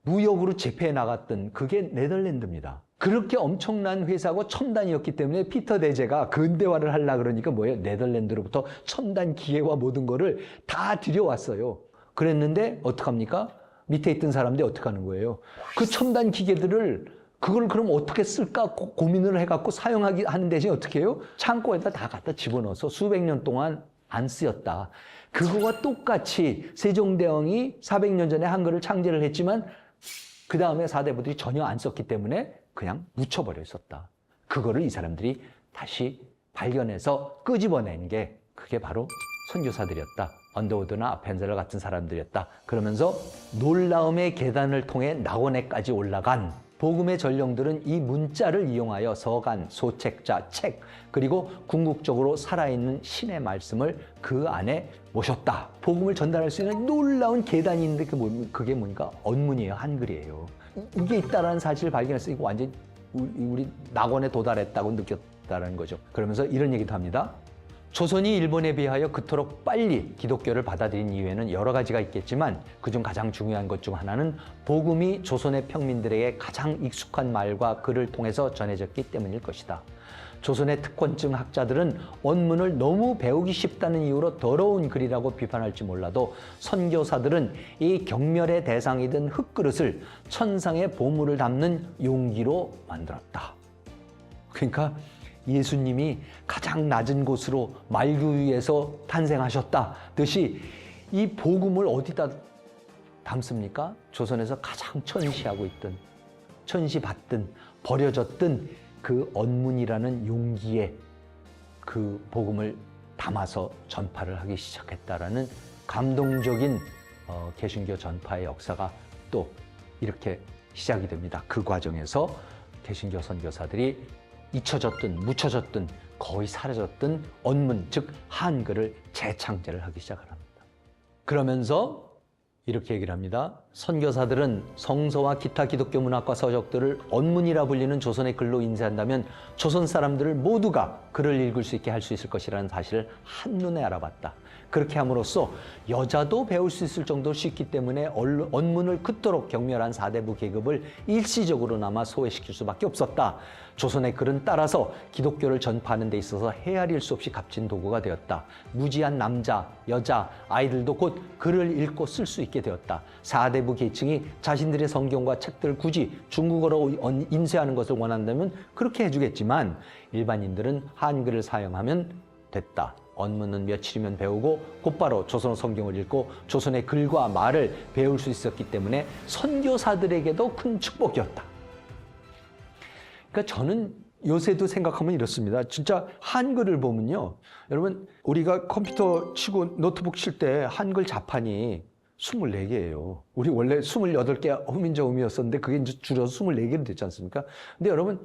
무역으로 제패해 나갔던 그게 네덜란드입니다. 그렇게 엄청난 회사고 첨단이었기 때문에 피터 대제가 근대화를 하려고 그러니까 뭐예요? 네덜란드로부터 첨단 기계와 모든 거를 다 들여왔어요. 그랬는데 어떡합니까? 밑에 있던 사람들이 어떡하는 거예요? 그 첨단 기계들을 그걸 그럼 어떻게 쓸까 고민을 해갖고 하는 대신에 어떻게 해요? 창고에다 다 갖다 집어넣어서 수백 년 동안 안 쓰였다. 그거와 똑같이 세종대왕이 400년 전에 한글을 창제를 했지만 그 다음에 사대부들이 전혀 안 썼기 때문에 그냥 묻혀버려 있었다. 그거를 이 사람들이 다시 발견해서 끄집어낸 게 그게 바로 선교사들이었다. 언더우드나 아펜젤러 같은 사람들이었다. 그러면서 놀라움의 계단을 통해 낙원에까지 올라간 복음의 전령들은 이 문자를 이용하여 서간, 소책자, 책, 그리고 궁극적으로 살아있는 신의 말씀을 그 안에 모셨다. 복음을 전달할 수 있는 놀라운 계단이 있는데 그게 뭐니까 언문이에요. 한글이에요. 이게 있다라는 사실을 발견해서 이거 완전 우리 낙원에 도달했다고 느꼈다는 거죠. 그러면서 이런 얘기도 합니다. 조선이 일본에 비하여 그토록 빨리 기독교를 받아들인 이유에는 여러 가지가 있겠지만 그중 가장 중요한 것 중 하나는 복음이 조선의 평민들에게 가장 익숙한 말과 글을 통해서 전해졌기 때문일 것이다. 조선의 특권층 학자들은 언문을 너무 배우기 쉽다는 이유로 더러운 글이라고 비판할지 몰라도 선교사들은 이 경멸의 대상이던 흙그릇을 천상의 보물을 담는 용기로 만들었다. 그러니까 예수님이 가장 낮은 곳으로 말구유에서 탄생하셨다듯이 이 복음을 어디다 담습니까? 조선에서 가장 천시받던 버려졌던 그 언문이라는 용기에 그 복음을 담아서 전파를 하기 시작했다라는 감동적인 개신교 전파의 역사가 또 이렇게 시작이 됩니다. 그 과정에서 개신교 선교사들이 잊혀졌든 묻혀졌든 거의 사라졌던 언문, 즉 한글을 재창제를 하기 시작합니다. 그러면서 이렇게 얘기를 합니다. 선교사들은 성서와 기타 기독교 문학과 서적들을 언문이라 불리는 조선의 글로 인쇄한다면 조선 사람들을 모두가 글을 읽을 수 있게 할 수 있을 것이라는 사실을 한눈에 알아봤다. 그렇게 함으로써 여자도 배울 수 있을 정도로 쉽기 때문에 언문을 그토록 경멸한 사대부 계급을 일시적으로나마 소외시킬 수밖에 없었다. 조선의 글은 따라서 기독교를 전파하는 데 있어서 헤아릴 수 없이 값진 도구가 되었다. 무지한 남자, 여자, 아이들도 곧 글을 읽고 쓸 수 있게 되었다. 사대부 계층이 자신들의 성경과 책들을 굳이 중국어로 인쇄하는 것을 원한다면 그렇게 해주겠지만 일반인들은 한글을 사용하면 됐다. 언문은 며칠이면 배우고 곧바로 조선어 성경을 읽고 조선의 글과 말을 배울 수 있었기 때문에 선교사들에게도 큰 축복이었다. 그러니까 저는 요새도 생각하면 이렇습니다. 진짜 한글을 보면요. 여러분, 우리가 컴퓨터 치고 노트북 칠 때 한글 자판이 24개예요. 우리 원래 28개 후민저음이었었는데 그게 이제 줄여서 24개로 됐지 않습니까? 근데 여러분,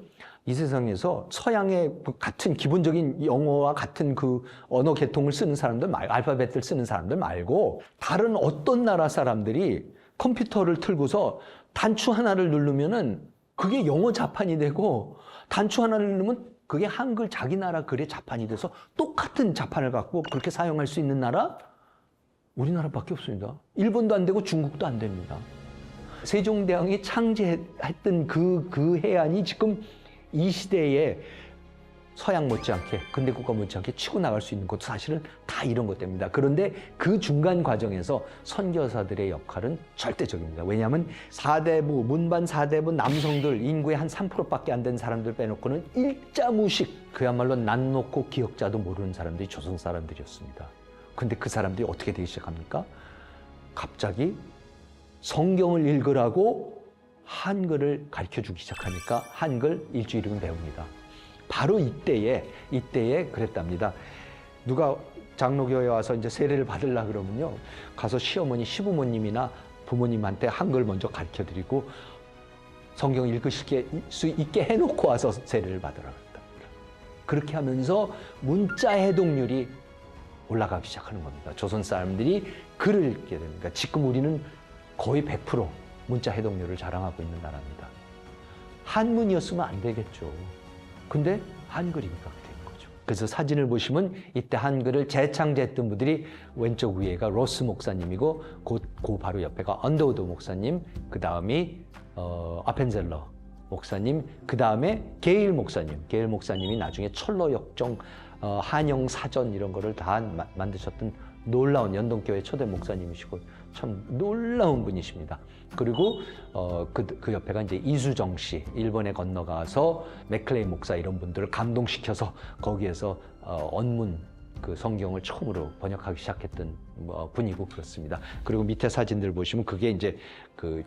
이 세상에서 서양의 같은 기본적인 영어와 같은 그 언어 계통을 쓰는 사람들 말고, 알파벳을 쓰는 사람들 말고 다른 어떤 나라 사람들이 컴퓨터를 틀고서 단추 하나를 누르면은 그게 영어 자판이 되고 단추 하나를 누르면 그게 한글 자기 나라 글의 자판이 돼서 똑같은 자판을 갖고 그렇게 사용할 수 있는 나라? 우리나라밖에 없습니다. 일본도 안 되고 중국도 안 됩니다. 세종대왕이 창제했던 그 해안이 지금 이 시대에 서양 못지않게 근대 국가 못지않게 치고 나갈 수 있는 것도 사실은 다 이런 것 때문입니다. 그런데 그 중간 과정에서 선교사들의 역할은 절대적입니다. 왜냐하면 사대부, 문반 사대부 남성들 인구의 한 3%밖에 안 된 사람들 빼놓고는 일자무식 그야말로 난 놓고 기억자도 모르는 사람들이 조선 사람들이었습니다. 근데 그 사람들이 어떻게 되기 시작합니까? 갑자기 성경을 읽으라고 한글을 가르쳐주기 시작하니까 한글 일주일이면 배웁니다. 바로 이때에 그랬답니다. 누가 장로교회에 와서 이제 세례를 받으려 그러면요, 가서 시어머니, 시부모님이나 부모님한테 한글 먼저 가르쳐 드리고 성경 읽으실 수 있게 해놓고 와서 세례를 받으라 그랬답니다. 그렇게 하면서 문자 해독률이 올라가기 시작하는 겁니다. 조선 사람들이 글을 읽게 됩니다. 지금 우리는 거의 100% 문자 해독률을 자랑하고 있는 나라입니다. 한문이었으면 안 되겠죠. 근데 한글이니까 된 거죠. 그래서 사진을 보시면 이때 한글을 재창제했던 분들이 왼쪽 위에가 로스 목사님이고 그 바로 옆에가 언더우드 목사님, 그 다음이 아펜젤러 목사님, 그 다음에 게일 목사님. 게일 목사님이 나중에 철로 역정, 한영 사전 이런 거를 다 만드셨던 놀라운 연동교회 초대 목사님이시고 참 놀라운 분이십니다. 그리고 그 옆에가 이제 이수정 씨, 일본에 건너가서 맥클레이 목사 이런 분들을 감동시켜서 거기에서 언문 그 성경을 처음으로 번역하기 시작했던 분이고 그렇습니다. 그리고 밑에 사진들 보시면 그게 이제 그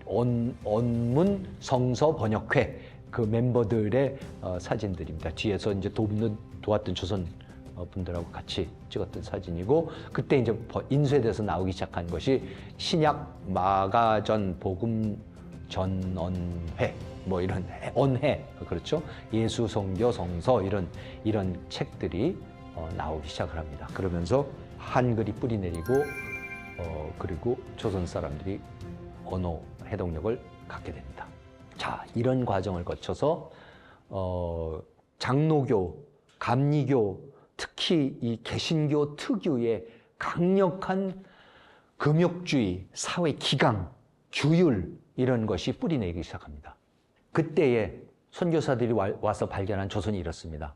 언문 성서 번역회 그 멤버들의 사진들입니다. 뒤에서 이제 도왔던 조선 분들하고 같이 찍었던 사진이고, 그때 이제 인쇄돼서 나오기 시작한 것이 신약 마가전 복음 전언회 뭐 이런 언회, 그렇죠? 예수 성교 성서 이런 책들이 나오기 시작을 합니다. 그러면서 한글이 뿌리내리고 그리고 조선 사람들이 언어 해독력을 갖게 됩니다. 자, 이런 과정을 거쳐서 장로교, 감리교, 특히 이 개신교 특유의 강력한 금욕주의, 사회 기강, 규율 이런 것이 뿌리내리기 시작합니다. 그때에 선교사들이 와서 발견한 조선이 이렇습니다.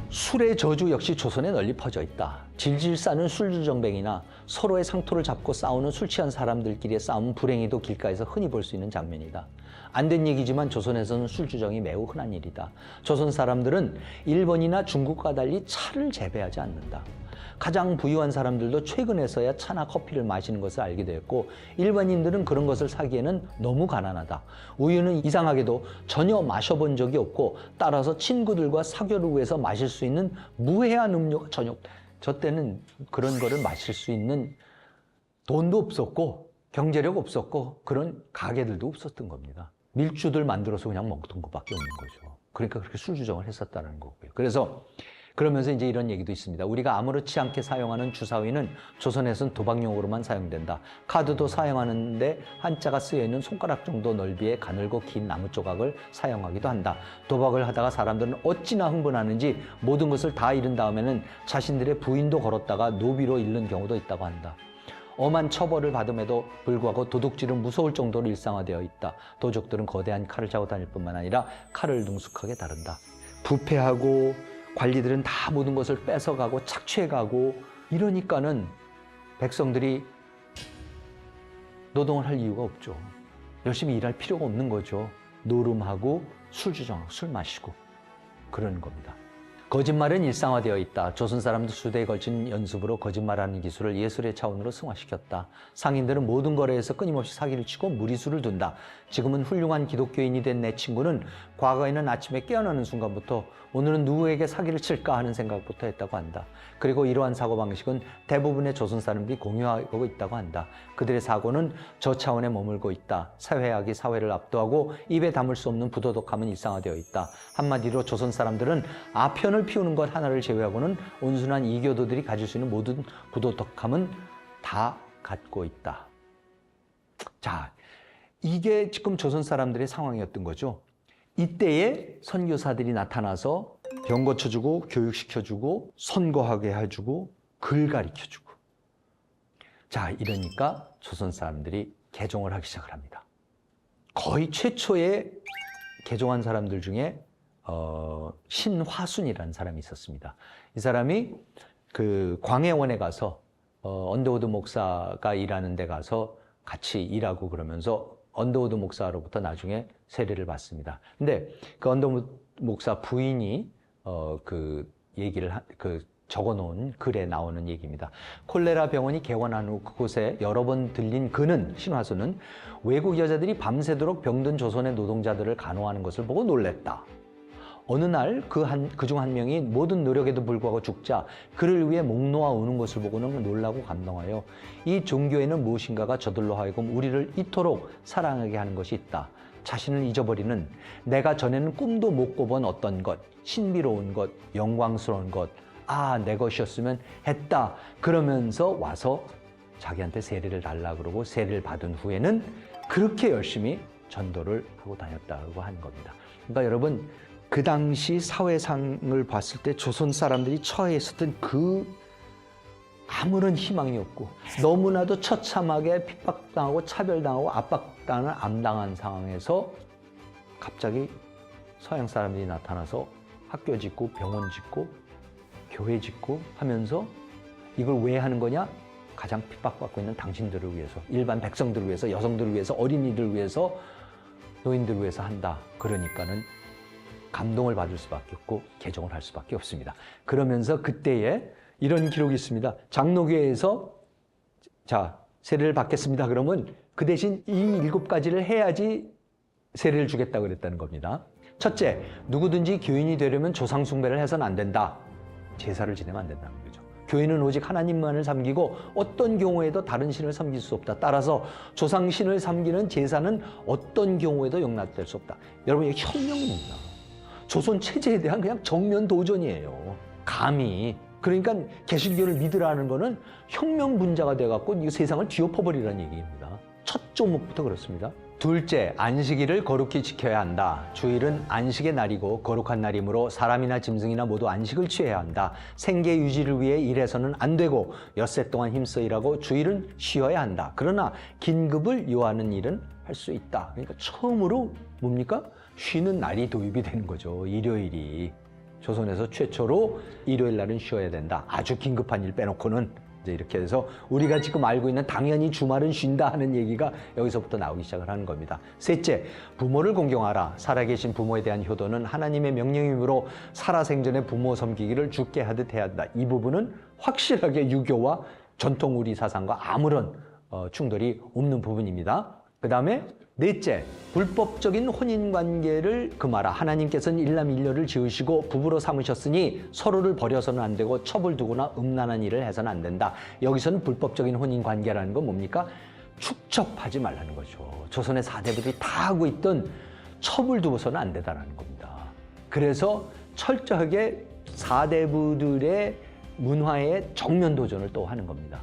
술의 저주 역시 조선에 널리 퍼져 있다. 질질 싸는 술주정뱅이나 서로의 상토를 잡고 싸우는 술 취한 사람들끼리의 싸움은 불행히도 길가에서 흔히 볼 수 있는 장면이다. 안 된 얘기지만 조선에서는 술주정이 매우 흔한 일이다. 조선 사람들은 일본이나 중국과 달리 차를 재배하지 않는다. 가장 부유한 사람들도 최근에서야 차나 커피를 마시는 것을 알게 되었고, 일반인들은 그런 것을 사기에는 너무 가난하다. 우유는 이상하게도 전혀 마셔본 적이 없고, 따라서 친구들과 사교를 위해서 마실 수 있는 무해한 음료가 전혀 없다. 저 때는 그런 거를 마실 수 있는 돈도 없었고 경제력 없었고 그런 가게들도 없었던 겁니다. 밀주들 만들어서 그냥 먹던 것밖에 없는 거죠. 그러니까 그렇게 술주정을 했었다는 거고요. 그러면서 이제 이런 얘기도 있습니다. 우리가 아무렇지 않게 사용하는 주사위는 조선에서는 도박용으로만 사용된다. 카드도 사용하는데 한자가 쓰여있는 손가락 정도 넓이의 가늘고 긴 나무 조각을 사용하기도 한다. 도박을 하다가 사람들은 어찌나 흥분하는지 모든 것을 다 잃은 다음에는 자신들의 부인도 걸었다가 노비로 잃는 경우도 있다고 한다. 엄한 처벌을 받음에도 불구하고 도둑질은 무서울 정도로 일상화되어 있다. 도적들은 거대한 칼을 차고 다닐 뿐만 아니라 칼을 능숙하게 다룬다. 부패하고 관리들은 다 모든 것을 뺏어가고 착취해가고 이러니까는 백성들이 노동을 할 이유가 없죠. 열심히 일할 필요가 없는 거죠. 노름하고 술주정하고 술 마시고 그러는 겁니다. 거짓말은 일상화되어 있다. 조선 사람도 수대에 걸친 연습으로 거짓말하는 기술을 예술의 차원으로 승화시켰다. 상인들은 모든 거래에서 끊임없이 사기를 치고 무리수를 둔다. 지금은 훌륭한 기독교인이 된 내 친구는 과거에는 아침에 깨어나는 순간부터 오늘은 누구에게 사기를 칠까 하는 생각부터 했다고 한다. 그리고 이러한 사고방식은 대부분의 조선 사람들이 공유하고 있다고 한다. 그들의 사고는 저 차원에 머물고 있다. 사회학이 사회를 압도하고 입에 담을 수 없는 부도덕함은 일상화되어 있다. 한마디로 조선 사람들은 아편을 피우는 것 하나를 제외하고는 온순한 이교도들이 가질 수 있는 모든 부도덕함은 다 갖고 있다. 자, 이게 지금 조선 사람들의 상황이었던 거죠. 이때에 선교사들이 나타나서 병 고쳐주고 교육시켜주고 선거하게 해주고 글 가르쳐주고, 자, 이러니까 조선 사람들이 개종을 하기 시작을 합니다. 거의 최초의 개종한 사람들 중에 신화순이라는 사람이 있었습니다. 이 사람이 그 광해원에 가서 언더우드 목사가 일하는 데 가서 같이 일하고 그러면서 언더우드 목사로부터 나중에 세례를 받습니다. 근데 그 언더우드 목사 부인이 그 얘기를 적어놓은 글에 나오는 얘기입니다. 콜레라 병원이 개원한 후 그곳에 여러 번 들린 그는, 신화수는 외국 여자들이 밤새도록 병든 조선의 노동자들을 간호하는 것을 보고 놀랬다. 어느 날 그중 한 명이 모든 노력에도 불구하고 죽자 그를 위해 목 놓아 우는 것을 보고는 놀라고 감동하여 이 종교에는 무엇인가가 저들로 하여금 우리를 이토록 사랑하게 하는 것이 있다. 자신을 잊어버리는, 내가 전에는 꿈도 못 꿔본 어떤 것, 신비로운 것, 영광스러운 것, 내 것이었으면 했다. 그러면서 와서 자기한테 세례를 달라 그러고 세례를 받은 후에는 그렇게 열심히 전도를 하고 다녔다고 하는 겁니다. 그러니까 여러분, 그 당시 사회상을 봤을 때 조선 사람들이 처해 있었던 그 아무런 희망이 없고 너무나도 처참하게 핍박당하고 차별당하고 압박당하는 암당한 상황에서 갑자기 서양 사람들이 나타나서 학교 짓고 병원 짓고 교회 짓고 하면서 이걸 왜 하는 거냐? 가장 핍박받고 있는 당신들을 위해서, 일반 백성들을 위해서, 여성들을 위해서, 어린이들을 위해서, 노인들을 위해서 한다. 그러니까는 감동을 받을 수밖에 없고 개종을 할 수밖에 없습니다. 그러면서 그때에 이런 기록이 있습니다. 장로교회에서 세례를 받겠습니다. 그러면 그 대신 이 7가지를 해야지 세례를 주겠다고 그랬다는 겁니다. 첫째, 누구든지 교인이 되려면 조상 숭배를 해서는 안 된다. 제사를 지내면 안 된다는 거죠. 교인은 오직 하나님만을 섬기고 어떤 경우에도 다른 신을 섬길 수 없다. 따라서 조상신을 섬기는 제사는 어떤 경우에도 용납될 수 없다. 여러분, 이게 혁명입니다. 조선 체제에 대한 그냥 정면 도전이에요. 감히. 그러니까 개신교를 믿으라는 거는 혁명 분자가 돼갖고 이 세상을 뒤엎어버리라는 얘기입니다. 첫 조목부터 그렇습니다. 둘째, 안식일을 거룩히 지켜야 한다. 주일은 안식의 날이고 거룩한 날이므로 사람이나 짐승이나 모두 안식을 취해야 한다. 생계 유지를 위해 일해서는 안 되고 엿새 동안 힘써 일하고 주일은 쉬어야 한다. 그러나 긴급을 요하는 일은 할 수 있다. 그러니까 처음으로 뭡니까? 쉬는 날이 도입이 되는 거죠. 일요일이. 조선에서 최초로 일요일 날은 쉬어야 된다. 아주 긴급한 일 빼놓고는. 이제 이렇게 해서 우리가 지금 알고 있는 당연히 주말은 쉰다 하는 얘기가 여기서부터 나오기 시작을 하는 겁니다. 셋째, 부모를 공경하라. 살아계신 부모에 대한 효도는 하나님의 명령이므로 살아생전에 부모 섬기기를 주께 하듯 해야 한다. 이 부분은 확실하게 유교와 전통 우리 사상과 아무런 충돌이 없는 부분입니다. 그 다음에 넷째, 불법적인 혼인관계를 금하라. 하나님께서는 일남일녀를 지으시고 부부로 삼으셨으니 서로를 버려서는 안 되고 첩을 두거나 음란한 일을 해서는 안 된다. 여기서는 불법적인 혼인관계라는 건 뭡니까? 축첩하지 말라는 거죠. 조선의 사대부들이 다 하고 있던 첩을 두고서는 안 되다라는 겁니다. 그래서 철저하게 사대부들의 문화에 정면 도전을 또 하는 겁니다.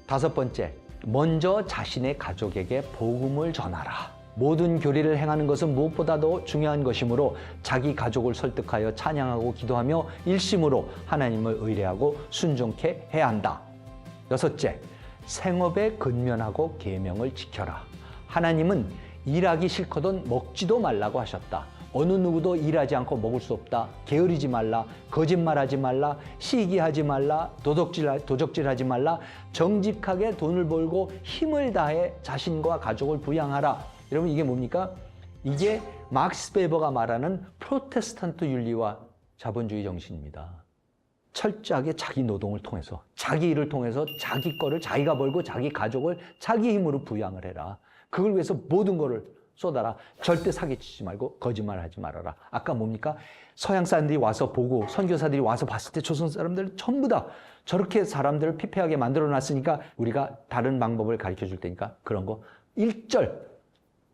다섯 번째, 먼저 자신의 가족에게 복음을 전하라. 모든 교리를 행하는 것은 무엇보다도 중요한 것이므로 자기 가족을 설득하여 찬양하고 기도하며 일심으로 하나님을 의뢰하고 순종케 해야 한다. 여섯째, 생업에 근면하고 계명을 지켜라. 하나님은 일하기 싫거든 먹지도 말라고 하셨다. 어느 누구도 일하지 않고 먹을 수 없다. 게으르지 말라. 거짓말하지 말라. 시기하지 말라. 도적질하지 말라. 정직하게 돈을 벌고 힘을 다해 자신과 가족을 부양하라. 여러분, 이게 뭡니까? 이게 막스 베버가 말하는 프로테스탄트 윤리와 자본주의 정신입니다. 철저하게 자기 노동을 통해서, 자기 일을 통해서 자기 거를 자기가 벌고 자기 가족을 자기 힘으로 부양을 해라. 그걸 위해서 모든 거를 쏟아라. 절대 사기치지 말고 거짓말하지 말아라. 아까 뭡니까? 서양 사람들이 와서 보고 선교사들이 와서 봤을 때 조선 사람들 전부 다 저렇게 사람들을 피폐하게 만들어놨으니까 우리가 다른 방법을 가르쳐 줄 테니까 그런 거 일절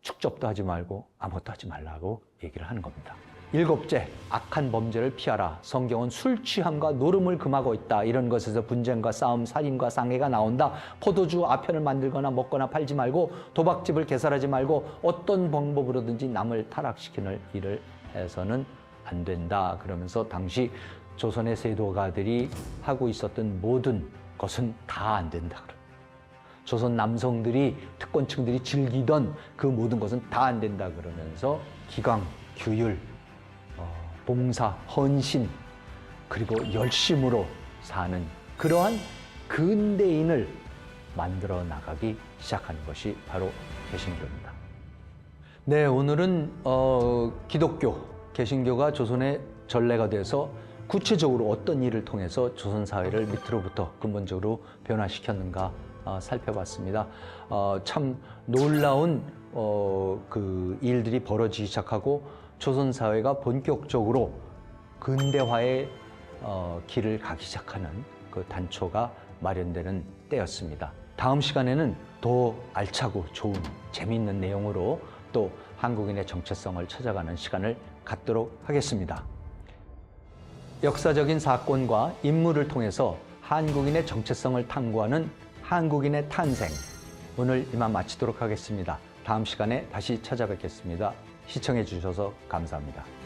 축접도 하지 말고 아무것도 하지 말라고 얘기를 하는 겁니다. 일곱째, 악한 범죄를 피하라. 성경은 술 취함과 노름을 금하고 있다. 이런 것에서 분쟁과 싸움, 살인과 상해가 나온다. 포도주 아편을 만들거나 먹거나 팔지 말고 도박집을 개설하지 말고 어떤 방법으로든지 남을 타락시키는 일을 해서는 안 된다. 그러면서 당시 조선의 세도가들이 하고 있었던 모든 것은 다 안 된다. 조선 남성들이 특권층들이 즐기던 그 모든 것은 다 안 된다 그러면서 기강, 규율, 봉사, 헌신 그리고 열심으로 사는 그러한 근대인을 만들어 나가기 시작하는 것이 바로 개신교입니다. 네, 오늘은 기독교, 개신교가 조선의 전례가 돼서 구체적으로 어떤 일을 통해서 조선 사회를 밑으로부터 근본적으로 변화시켰는가 살펴봤습니다. 참 놀라운 그 일들이 벌어지기 시작하고 조선 사회가 본격적으로 근대화의 길을 가기 시작하는 그 단초가 마련되는 때였습니다. 다음 시간에는 더 알차고 좋은 재미있는 내용으로 또 한국인의 정체성을 찾아가는 시간을 갖도록 하겠습니다. 역사적인 사건과 인물을 통해서 한국인의 정체성을 탐구하는 한국인의 탄생, 오늘 이만 마치도록 하겠습니다. 다음 시간에 다시 찾아뵙겠습니다. 시청해 주셔서 감사합니다.